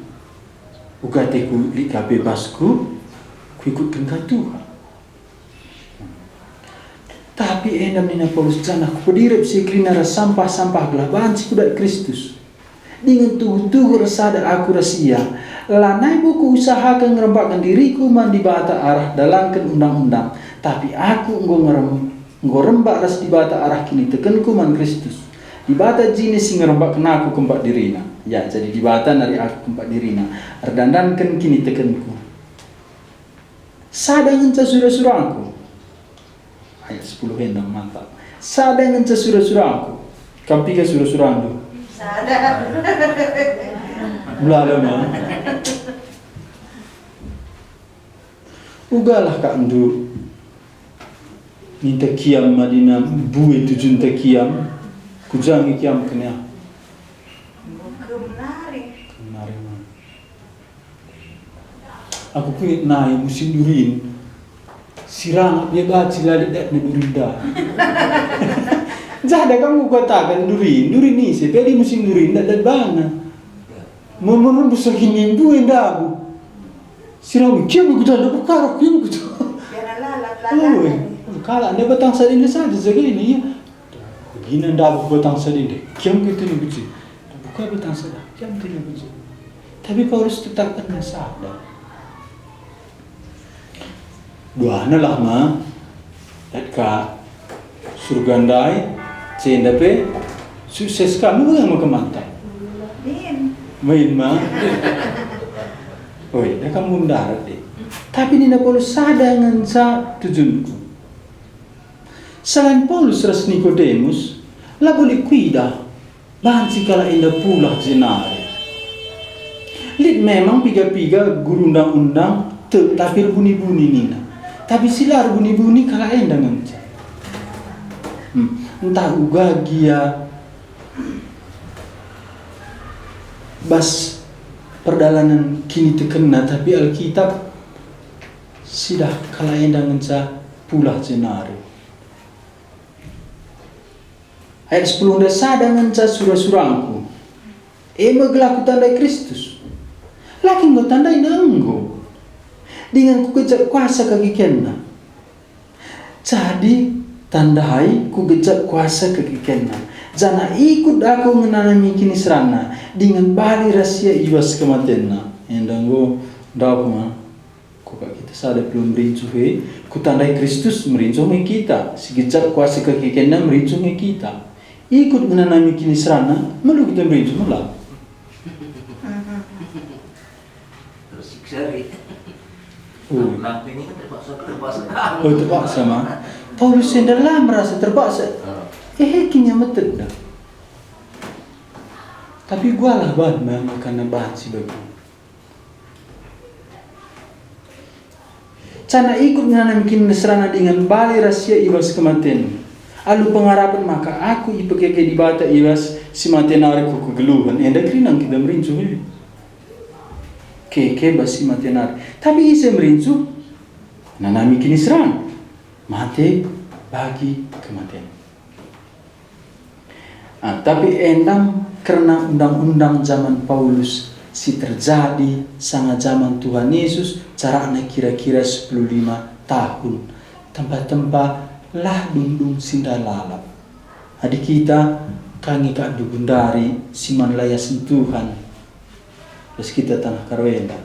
Uga teku lika bebasku ku ikutkan ka Tuhan. Tapi endam nina Paulus jana ku pedirep si krinara sampah-sampah gelaban si kudat Kristus. Dengan tuhu-tuhu resada aku rasia. Lanai buku usahakan ngerembakkan diriku mandi bata arah dalamkan undang-undang. Tapi aku nggo rembak ras di bata arah kini tekenku man Kristus. Di bata jenis sing ngerembakkan aku kempat dirina. Ya jadi di bata nari aku kempat dirina. Erdandankan kini tekenku. Sadangan surah-surahku. Ayat 10 hendang mantap. Sadangan surah-surahku. Kampika surah-surahku. Sadar. Mulai mah. Ugalah kak ndu. Minta kiam madina buwe tujun ta kiam. Kujangi kiam kena. Menarik. Kemarin mah. Aku kuit nai musim durin. Sirang dia baci lali dak durinda. Jada kamu katakan durin ni sepedi musim durin dak bana. Momen besar kini buin dabu. Sirang kiam ku dah buka kiam ku. Biar lalap-lalap. Kala anda batang sadin saja segini ya. Begini dabu batang sadin deh. Kiam gitu ni buci. Buka batang sadin. Kiam tu ni buci. Tapi Paulus tetap kena sadar. Dua lah mah. Ka surgandai cenda pe sukses kamu yang mantap. Main mah. Oi, dah kamu mendarat deh. Tapi Nina Paulus sadangan sa tujuanku. Selain Paulus ras Nikodemus, la boleh kuida bansi kala inda pula jenare. Lid memang piga-piga guru undang-undang tapi bunyi-bunyi Nina. Tapi silar bunyi-bunyi kala inda nganca. Entah uga gia bas perdalanan kini tekena tapi Alkitab sidah kala endang ngenca pula jenari. Ayat 10 dah sadang ngenca surah-surahku. Gelaku tandai Kristus. Laki ngo tandai nanggo. Dengan ku kejap kuasa kaki kena. Jadi tandai ku kejap kuasa kaki kena. Jana ikut aku menanami kini serana dengan bali rahasia iwas kematianna. Endang go dawma ku kita sadar belum merincu ku tandai Kristus merincu kita. Sekejap kuasa kaki kena merincu kita. Ikut menanami kini serana melu kita merincu mula. Terus siksari. Nanti ini terpaksa. Oh terpaksa mah. Paulus sendalah merasa terpaksa. Kinya meted dah. Tapi gua lah memang karena bahan si bagu. Cana ikut menanam kini serana dengan bali rahasia iwas kematian. Alu pengharapan maka aku ipekeke di bata iwas si matian ariku kegeluhan. Enda kerinang kita merincu ini. Keke basi matian ari. Tapi isa merincu nanami kini serana. Mati bagi kematian. Tapi endang karena undang-undang zaman Paulus si terjadi sangat zaman Tuhan Yesus caranya kira-kira 15 tahun tempat-tempat lah dundung sindalalap. Adik kita kangi kak dugundari siman laya sentuhan terus kita tanah karwenda.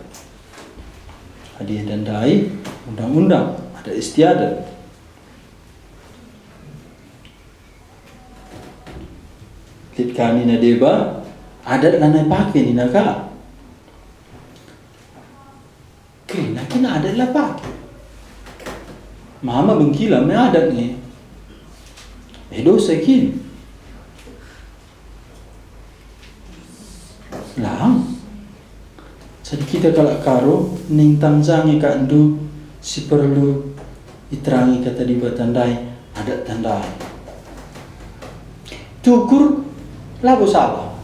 Adik dan dai undang-undang ada istiadat. Kani na deba adat na pakai ni naga. Kena kena adat lah pakai. Mama bengkila me adat ni. Dosa kin. Lang. Jadi kita kalau karo ning tamjangi ka ndu si perlu iterangi kata di batandai adat tandai. Tukur labo saba.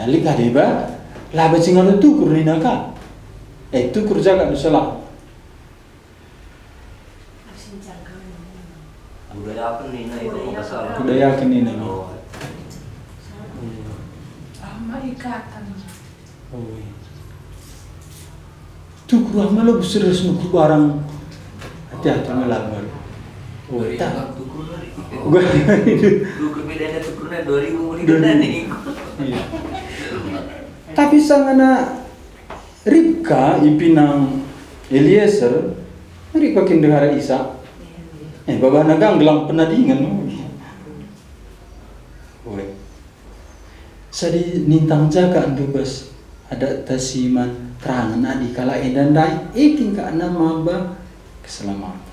Lika deba labo cingalu tukur ni naka. Tukur jaga salah. Budaya apa nih? Nah itu nggak salah. Budaya kenina ni. Ama ikatan. Tukur ama lo serius nukur barang hati-hati melawan. Tak. Tukur Gua tukur bedanya tukurnya 2000 menit nih. Tapi sangana Ribka ipinang Eliezer, Ribka kendahara Isa. Baba nagang gelang penadingan. Oi. Sadi nintang jaga andubas ada tasiman terangan adi kala edan dai iking ka nama ba keselamatan.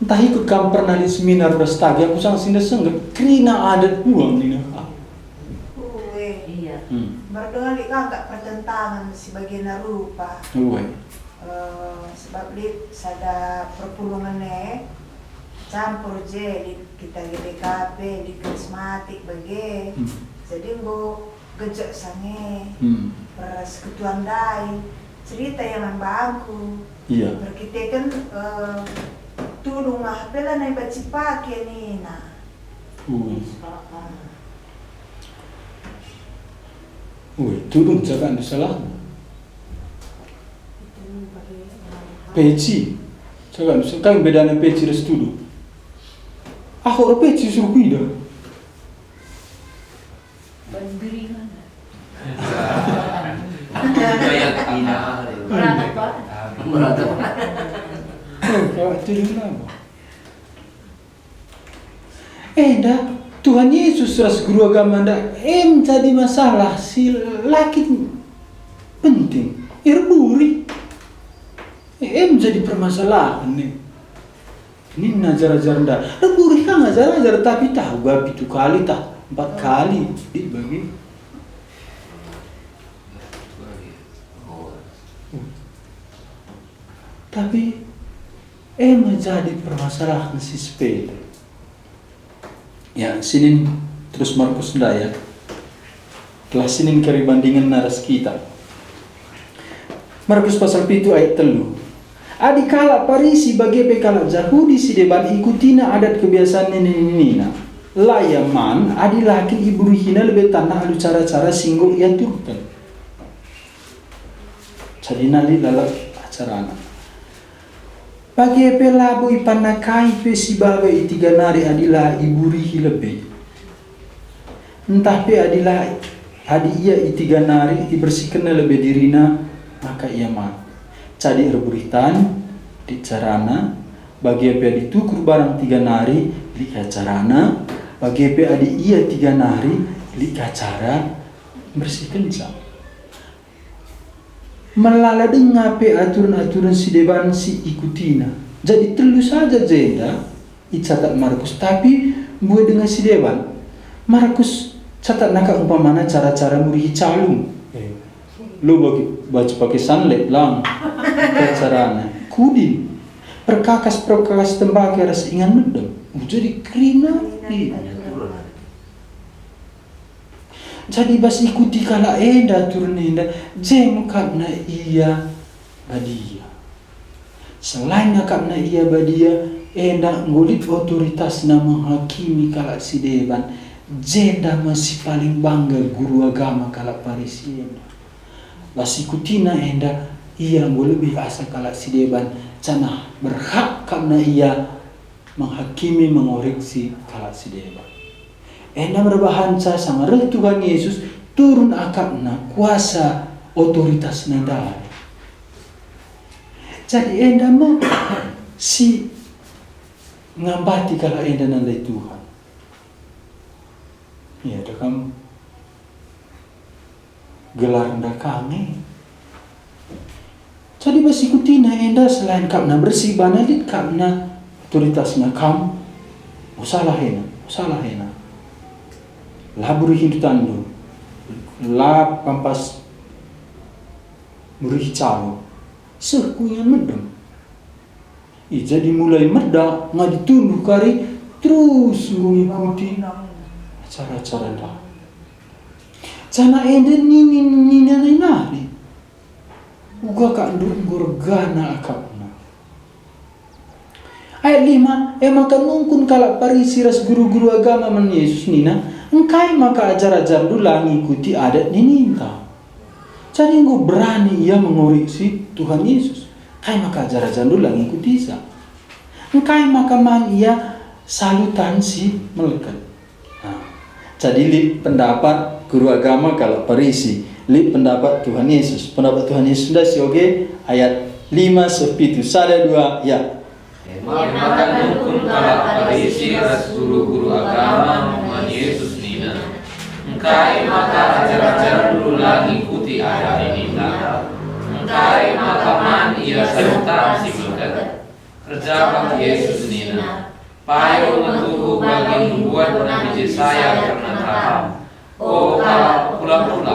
Entah ikut kam pernah di seminar berstagi aku sang sinda senggak krina adat buang ni nak. Iya. Berdoa di kakak pertentangan sebagian rupa. Sebab li sada perpulungannya campur je kita di DKP di karismatik bagi. Jadi go gejek sange. Persekutuan dai cerita yang bangku. Iya. Berkita kan tulung apela na ipacipake ni na. Tulung jaga anda salah. Peci, jaga anda salah. Kan bedanya peci dan tuduh. Aku orang peci suruh pindah. Banderingan. Kayak ina. Berada. Kau tulung apa? Dah. Tuhan Yesus ras guru agama ndak jadi masalah si laki penting irburi jadi permasalahan nih ini ngajar-ajar ndak irburi kan ngajar-ajar tapi tahu bab itu kali 4 kali dibagi tapi menjadi permasalahan si sepele. Ya, sinin terus Markus Daya. Telah sinin kari bandingan naras kita. Markus pasal 7 ayat 3. Adikala Parisi bagi bekala Yahudi si deban ikutina adat kebiasaan nina. Layaman adi laki ibu hina lebih tanah alu cara-cara singgung ia turkan. Jadi nali lalap acarana. Pagi pelabu ipanakai pe si baba itiga nari adilah iburihi lebih. Entah pe adilah adi ia itiga nari dibersihkan lebih dirina maka ia mah. Jadi erburitan di carana bagi pe ditukur barang 3 nari di carana bagi pe adi ia 3 nari di cara bersihkan jam. Melala dengar pe aturan-aturan si deban si ikutina. Jadi telu saja jeda icatat Markus tapi buat dengan si deban. Markus catat naka umpamana cara-cara murihi calung. Lo bagi baca pakai sunlight lang carana. Kudin perkakas tembakau ras ingan medem. Jadi krina. Jadi bas ikuti kala enda turun enda jem karena ia badia. Selain karena ia badia enda ngulit otoritas na menghakimi kalak si deban, jenda masih paling bangga guru agama kalak Parisi enda. Basikutina enda ia lebih asa kalak si deban, cana berhak karena ia menghakimi mengoreksi kalak si deban. Enda berbahansa sama Tuhan Yesus turun akapna kuasa otoritas nanda. Jadi enda mah si ngambati kalau enda nanda Tuhan. Ya, ada kamu gelar nda kami. Jadi basikutina enda selain kapna bersih banalit kapna otoritasnya kam usalahena. Lah buri hidutandu, lah pampas buri calo, sekuyan medem. Jadi mulai meda nggak ditunduh kari terus mengikuti acara-acara dah. Cana ende nini nari, uga kak gurgana akapna. Ayat 5, maka mungkin kalau Parisi ras guru-guru agama man Yesus nina, engkai maka ajar-ajar dulu ngikuti adat nininta. Jadi engkau berani ia mengoreksi Tuhan Yesus. Engkai maka ajar-ajar dulu ngikuti isa. Engkai maka man ia salutan si melekat. Nah, jadi li pendapat guru agama kalau Parisi, li pendapat Tuhan Yesus. Pendapat Tuhan Yesus sudah sioge ayat 5 sepitu sada 2 ya. Maka mungkin kalau Parisi ras guru-guru agama man Yesus nina, engkai maka ajar-ajar dulu ngikuti adat nininta. Engkai maka man ia salutan si melekat. Kerja Yesus nina, payo mentuhu bagi membuat Nabi Yesaya karena taham. Oh kalau pula-pula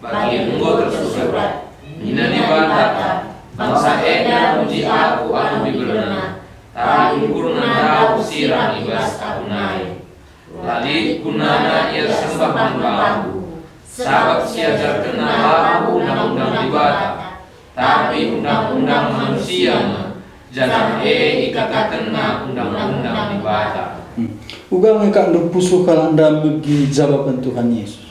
bagi engkau tersurat, nina dibantah, bangsa eda puji aku biberna, tapi kurna tahu sirang ibas aku naik. Lali kunana ia sembah membantu, sabab siajar kenal aku undang-undang dibata, tapi undang-undang manusia jangan ikatakan undang-undang dibata. Uga ngeka ndo pusu kalau anda megi jawaban Tuhan Yesus.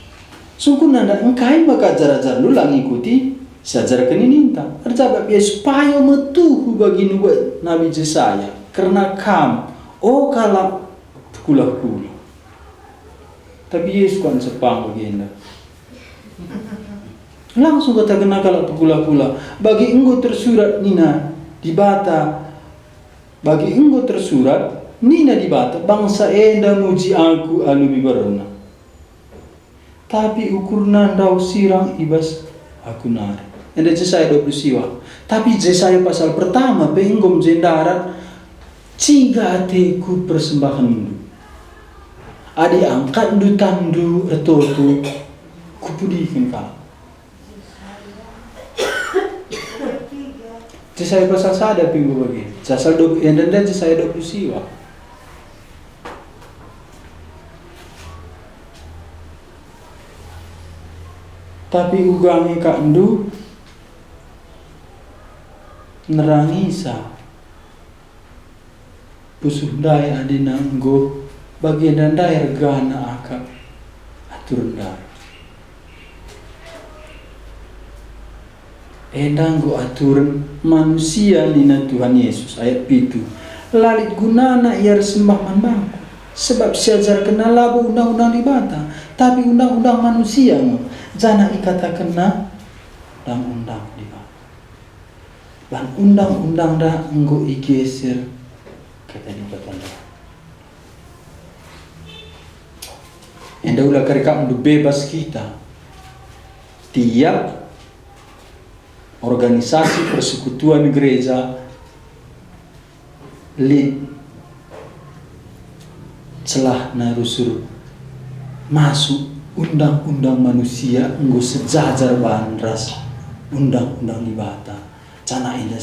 Sungguh nanda engkai maka ajar-ajar lu lang ikuti sajar keninta. Terjawab Yesus payo metuhu bagi nubuat Nabi Yesaya karena kam kalau kula-kula. Tapi Yesus kan sepang begini. Langsung kata kena kalau kula-kula bagi engkau tersurat nina dibata, bagi engkau tersurat nina dibata, bangsa enda muji aku biberna, tapi ukurna ndau sirang ibas aku nari. Enda Yesaya 20 siwa. Tapi Yesaya pasal pertama penggom jendarat ciga ateku persembahan mundu. Adi angkat du tandu etotu kupudihin ka. Yesaya pasal sada pinggu bagi. Jasal 20 yang dan Yesaya 20 siwa. Tapi ugangi ka endu nerangisa pusuh daya adina nggo bagian dan daya regana akak atur dar. Endang go aturan manusia dina Tuhan Yesus ayat 7. Lalit gunana ia sembah manbangku sebab siajar kena labu undang-undang dibata, tapi undang-undang manusia jana ikata kena undang-undang dibata. Dan undang-undang dah enggo igeser kata dibata. Enda ulah karika undu bebas kita. Tiap organisasi persekutuan gereja li celah narusur masuk undang-undang manusia enggo sejajar bandras undang-undang dibata. Cana ini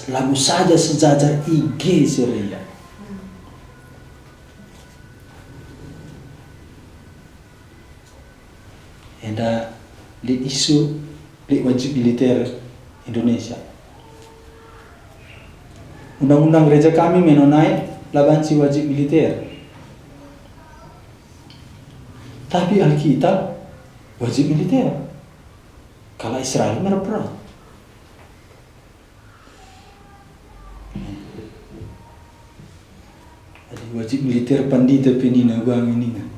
lagu saja sejajar IG seria. Enda li isu li wajib militer Indonesia. Undang-undang gereja kami menonai labansi wajib militer. Tapi Alkitab wajib militer. Kalau Israel berperang. Jadi wajib militer pandita penina bang ini kan.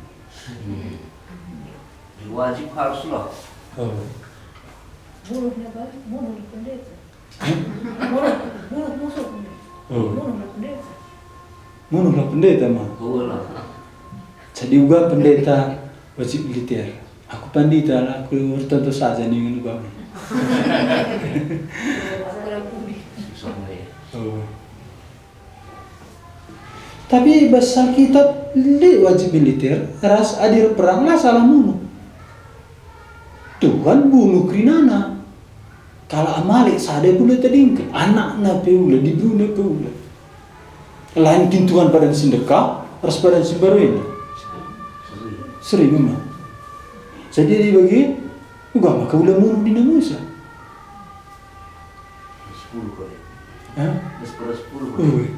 Wajib harus loh. Oh. Bunuhnya balik, bunuh pendeta. Bunuh musuh pendeta. Oh. Bunuhlah pendeta. Munuhlah pendeta mah. Boleh. Jadi juga pendeta wajib militer. Aku pandita lah, aku tentu saja nih dengan bang. Oh. Tapi bahasa kitab di wajib militer, ras adil perang lah salah bunuh. Tuhan bunuh Krinana. Kalau Amalek sadar pula terdingkat, anaknya peula dibunuh peula. Lain Tuhan pada sindeka, ras pada simbaru ini. Sering memang. Jadi dia bagi, enggak maka udah bunuh di Musa. 10 kali. Hah? 10 kali. Oh.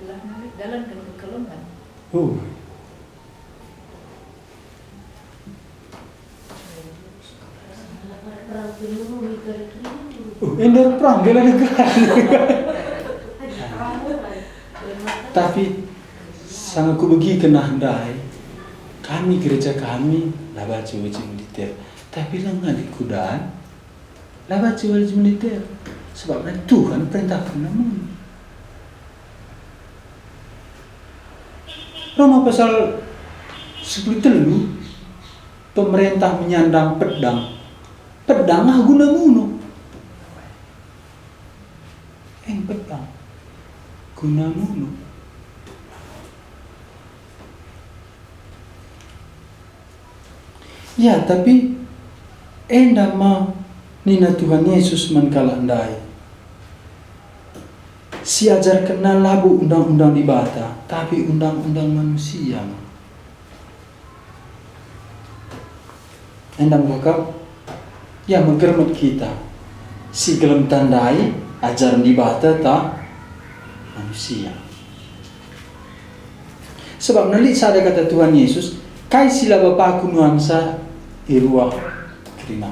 Telah naik jalan ke kekelongan. Oh. Oh, endor perang bela negara. Tapi sangat ku bagi kena handai. Kami gereja kami lah baca wajib militer. Tapi lah nggak di kudaan lah baca wajib militer. Sebabnya Tuhan perintahkan namun. Roma pasal 10 pemerintah menyandang pedang. Pedang ah guna bunuh. Pedang guna bunuh. Ya, tapi enda ma nina Tuhan Yesus mankala andai. Si ajar kenal labu undang-undang di bata, tapi undang-undang manusia. Endang bakal ya menggermet kita. Si gelem tandai ajaran di bata tak manusia. Sebab nanti sada kata Tuhan Yesus, kai sila Bapakku nuansa irua kerina.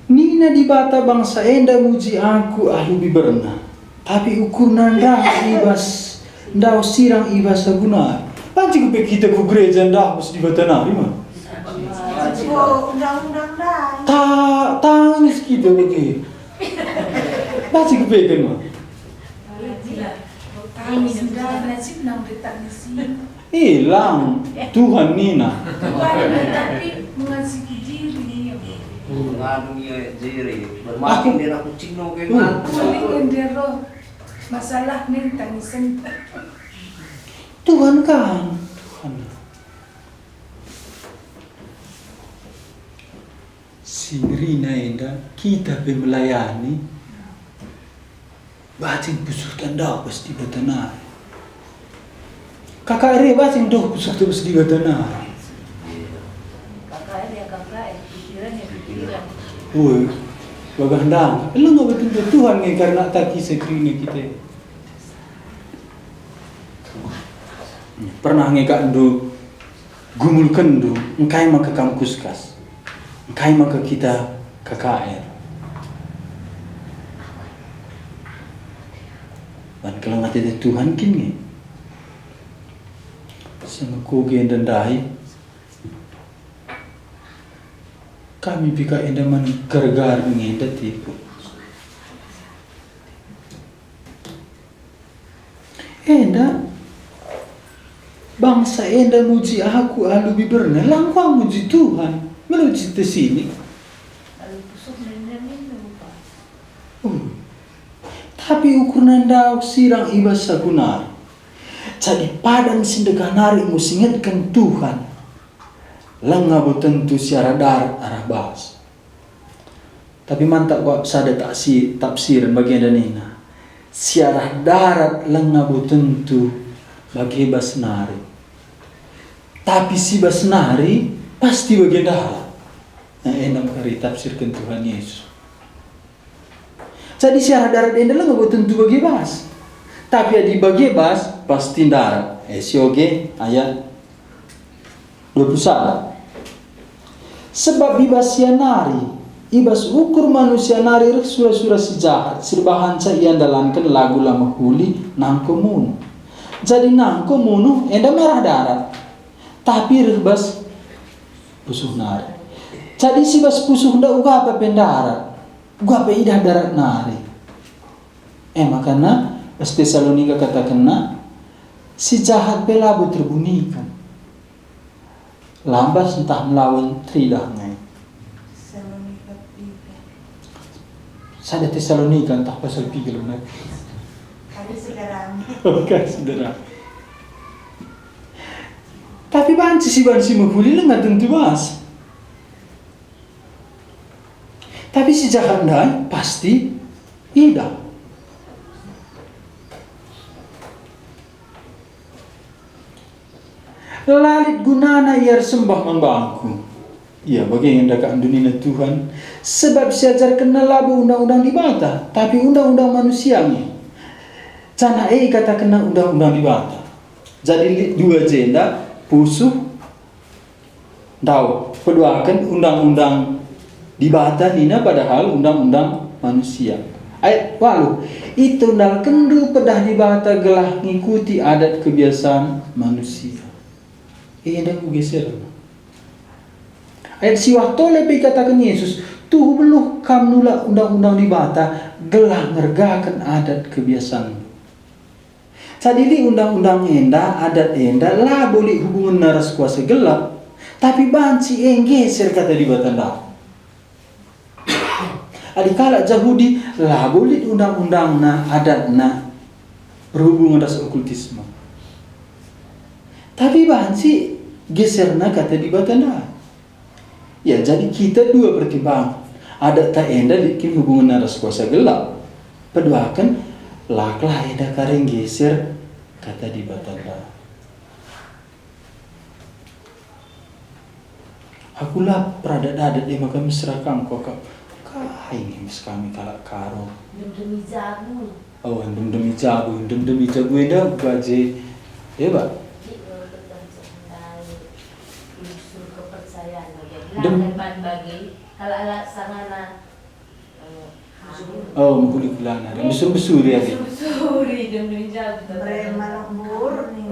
Nina di bata bangsa enda muji aku ahlu biberna, tapi ukur nanda ibas ndau sirang ibas aguna. Panci ku kita ku gereja ndah bos di bata nari mah. Oh, undang-undang dah. Tangis kita bagi. Panci ku pekan mah. Kami sudah nasib nang ditangisi. Hilang Tuhan Nina. Tapi mengasihi diri. Nganu ya jeri. Bermakin dia aku cino kayak Mungkin dia roh masalah nih tangisan. Tuhan kan, Tuhan. Singrina enda kita melayani. Bacing busuk tanda pasti batana. Kakak ere bacing doh busuk tu pasti batana. Kakak ya kakak, pikiran ya pikiran. Woi, bagandang. Lu nggak betul Tuhan nih karena tak kisah krina kita. Pernah ngekak do gumul kendu, engkai maka kampus kas, engkai maka kita KKR. Dan kalau nggak ada Tuhan kini, sama kogen dan dahi, kami pika endaman gargar ngenda tipu. Enda bangsa enda muji aku alu biberna, langkang muji Tuhan, menuju ke sini. Lalu pusuk nenek lupa. Tapi ukuran dauk sirang ibas sagunar. Jadi padan sindeganari musingatkan Tuhan. Lengah tentu siara darat arah bahas. Tapi mantap buat sada tafsiran bagian danina. Siara darat lengah tentu bagi basnari. Tapi si basnari pasti bagian darat. Nah, enam kali tafsirkan Tuhan Yesus. Jadi siara darat enda lah nggak tentu bebas. Tapi di bebas pasti darat. Sioge ayat 21. Sebab bebas nari, ibas ukur manusia nari sura-sura si jahat, serbahan sa ian dalankan lagu lama huli nangko munu. Jadi nangko munu enda merah darat. Tapi rebas pusuh nari. Jadi si bas pusuh nda uga apa pendarat. Uga apa idah darat nari. Makanya Tesalonika katakan si jahat belabu terbunyikan. Lambas entah melawan tridah ngai. Tesalonika 3. Sada Tesalonika entah pasal 3 benar. Kali sekarang. Oke, saudara. Tapi banci menghuli nggak tentu mas. Tapi si jahat nai pasti tidak. Lalit gunana iar sembah membangku. Ya, bagi yang dekat dunia Tuhan. Sebab siajar kenal labu undang-undang di bata, tapi undang-undang manusianya. Cana kata kena undang-undang di bata. Jadi dua jenda pusuh tahu peduakan undang-undang di bata nina padahal undang-undang manusia. Ayat walu itu nal kendu pedah di bata gelah ngikuti adat kebiasaan manusia. Dah ku geser. Ayat siwah tole pe katakan Yesus, tuh beluh kam nula undang-undang di bata gelah ngergakan adat kebiasaan. Sadili undang-undang enda, adat enda lah boleh hubungan naras kuasa gelap, tapi banci geser kata di bata dah. Adikala Yahudi lah boleh undang-undang na adat na berhubungan ras okultisme. Tapi banci geserna kata di batanda. Ya, jadi kita dua pertimbangan. Ada tak enda bikin hubungan naras kuasa gelap. Peduakan laklah enda kareng geser kata di batanda. Akulah peradat-adat dia maka mesrakam kok ini mis kami kalak karo. Demi jabu. Oh, demi jabu enda gaji. Ya, Pak. Lakukan bagi kalau alat sangana Mengkulik gelana. Besur-besur ya. Besur-besuri demi jabu. Preman bur nih.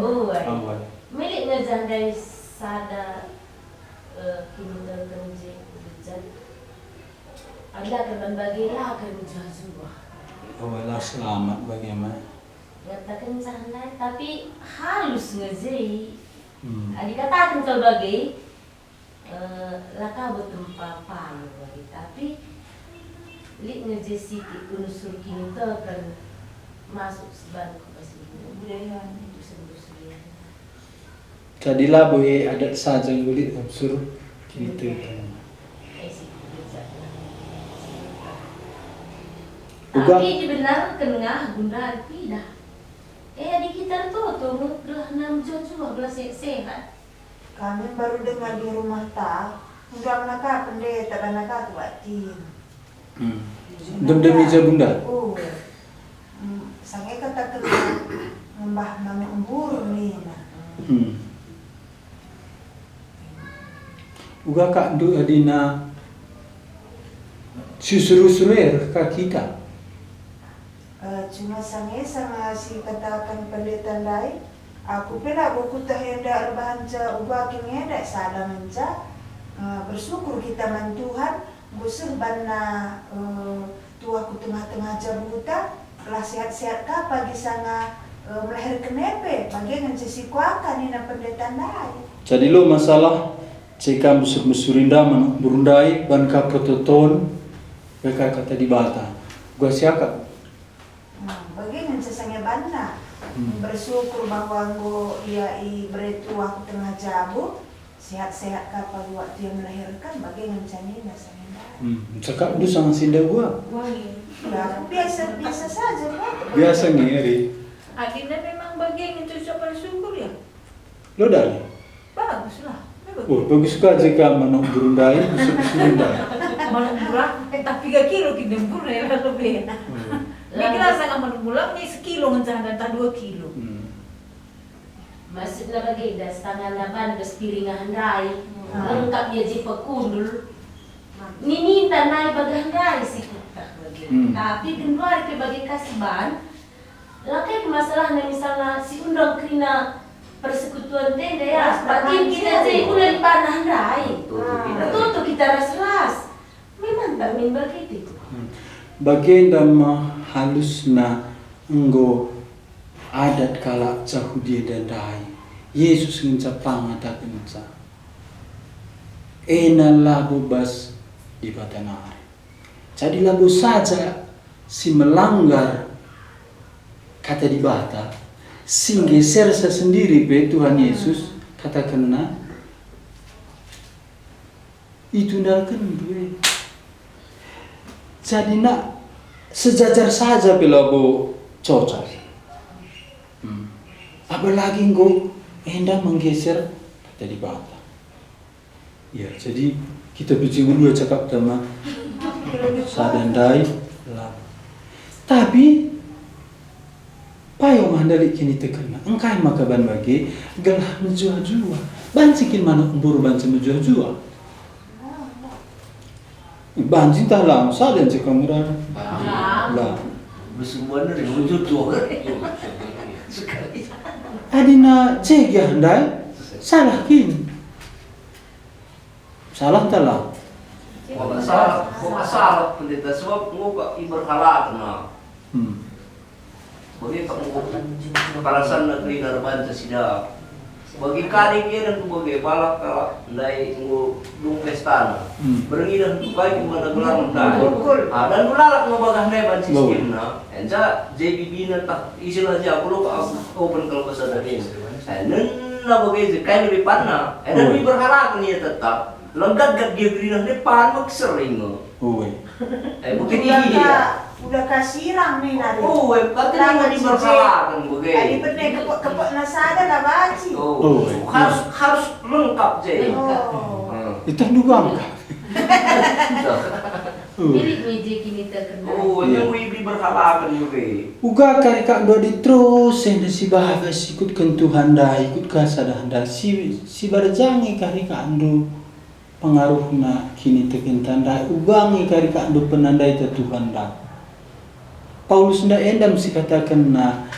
Milik ngejang dari sada kini terkenji hujan. Ada akan bagi lah akan jazu. Lah selamat bagaimana? Katakan sana tapi halus ngejai. Adik katakan kau bagi laka bertempat palu bagi tapi lik ngejai siti unsur kini terken masuk seban ke budaya itu sebut-sebut. Jadilah boleh adat saja yang boleh unsur gitu. Tapi benar kena guna tidak. Di kita tuh gelah 6 jam juga gelah sehat. Kami baru dengar di rumah tak, undang naka pendeta dan naka tuatin. Demi bunda. Sangai kata kena mbah mami embur nih. Uga kak du adina susuru-suruer kak kita. Cuma sangai sama si katakan pendeta lain. Aku pula buku tahenda rebahanca ubah kini ada salah menca bersyukur kita man Tuhan gusur bana tuaku tengah-tengah jabuta kelah sehat-sehat ka pagi sana melahirkan nepe pagi ngancisi kuakan ina pendeta lain. Jadi lo masalah cekam busur-busurinda burundai ban ka prototon mereka kata di bata. Gua siaka. Bagi ngancisi bana. Bersyukur bahwa ia beretua aku tengah jabu sehat-sehat kapal waktu yang melahirkan bagi ngancani nasanya. Cakap du sang sinda gua. Ya, biasa saja Pak. Biasa ngiri. Adinda memang bagian itu ucapan syukur ya? Lo dari? Baguslah. Bagus juga jika manok burundai busur-busurindai. Manumbula, tapi 3 kilo kinempur ya lebih. Bigla sa manumbula, may 1 kilo ngancahan dan 2 kilo. Maksud na lagi, das tangan laban, das piringan handai, lengkap ya je pekundul. Nininta naik bagi handai sih kita. Tapi kedua ke bagi kasban, lakai masalah na misalnya si undang kena persekutuan tenda ya, batin kita je udah panah handai. Tuh kita ras-ras. Memang tak min begitu. Bagenda halus na enggo adat kala Yahudi dan dai Yesus nginca pangata kenca labo bas di batanari. Jadi labo saja si melanggar kata di bata si geser sendiri be Tuhan Yesus kata kena itu nalkan duwe. Jadi nak sejajar saja belabo cocok. Apalagi engkau hendak menggeser kata di bata. Ya, jadi kita bicara dua cakap sama sadandai lah. Tapi payung handalik kini terkena. Engkai maka ban bagi gelah menjua-jua. Bansikin mana umbur bansi menjua-jua. Bansi tak lang sadan cakap murah. Lah. Bersemuanya dari wujud tua sekali. Adina cegah handai salah kin. Salah talah. Kok salah pendeta sebab muka iberhalat na. Bagi keparasan negeri Narbanca sida. Bagi kali dan bagi balak kala ndai ngu dung pestana. Berengi dan tukai kumana gelar ndai. Dan bulalak mo bagah ndai ban sistem na. Enja JBB na tak istilah aja aku open kalau bahasa dari. Nen na bagi kain lebih panna. Dan lebih berharap ni tetap. Lengkap gak dia gerina depan mak sering. Oi. Mungkin ini dia. Udah kasiram nih nari. Katanya di bersalah kan Adi begitu. bener kepok nasada lah baci. Harus lengkap je. Itu dugang. Milik meja kini terkena. Yang wibri bersalah kan begitu. Uga kari kak dodi terus yang si bahagia ikut kentuhan dah ikut kasada dah si barjangi kari kak andu pengaruhna kini tekentan dah ugangi kari kak andu penandai Tuhan dah. Paulus ndak endam si katakan na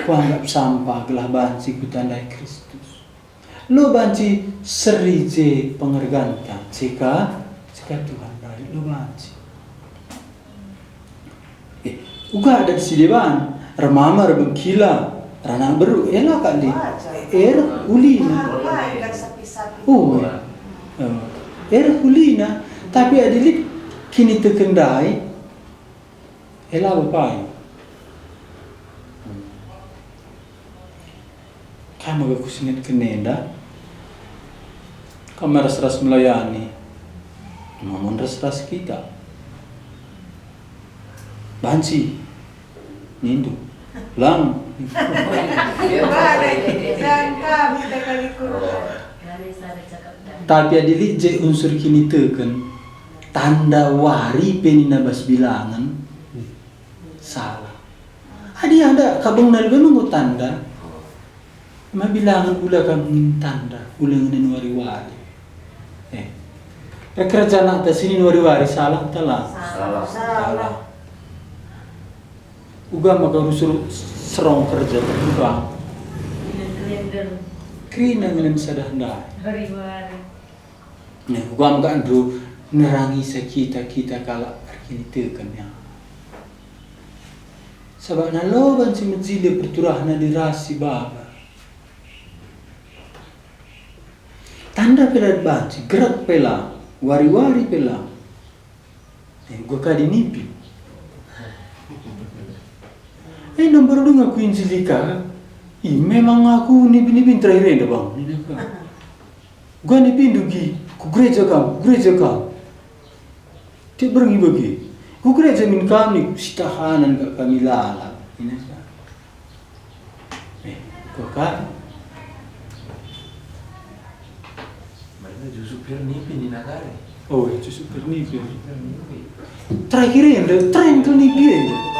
kuanggap sampah gelah banci kutandai Kristus. Lo banci seri je pengergankan jika Tuhan dari lo banci. Uga ada di sideban remama rebengkila ranang beru enak kali ulina. Ulina tapi adilik kini tekendai ela bapai. Kamu gak kusingit kenenda. Kamu ras-ras melayani. Namun ras-ras kita. Banci. Nindu. Lang. Tapi adilik je unsur kini teken. Tanda wari peninabas bilangan. Salah. Adi ada kabung nalbe mengu tanda. Mabilangan ula kami tanda ulangan wari-wari. Kerjaan atas ini wari-wari salah talah. Salah. Uga maka rusur serong kerja berubah. Kena ngelem sadanda. Wari-wari. Uga maka andru nerangi sakita kita kala kini tekan ya. Sebab nalo ban si menzile perturahna dirasi baba. Tanda pelat banci gerak pela, wari-wari pela. Gua kadi nipi. Nomor 2 ngaku injilika. Memang aku nipi-nipi terakhir bang. Gua nipi dugi, ku gereja kamu. Dia berengi bagi. Ku gereja min kami sitahanan gak kami lala. Ini sah. Kau kan? Mereka justru supir nipi di negara. Oh, itu super nipi. Terakhir yang tren ke nipi.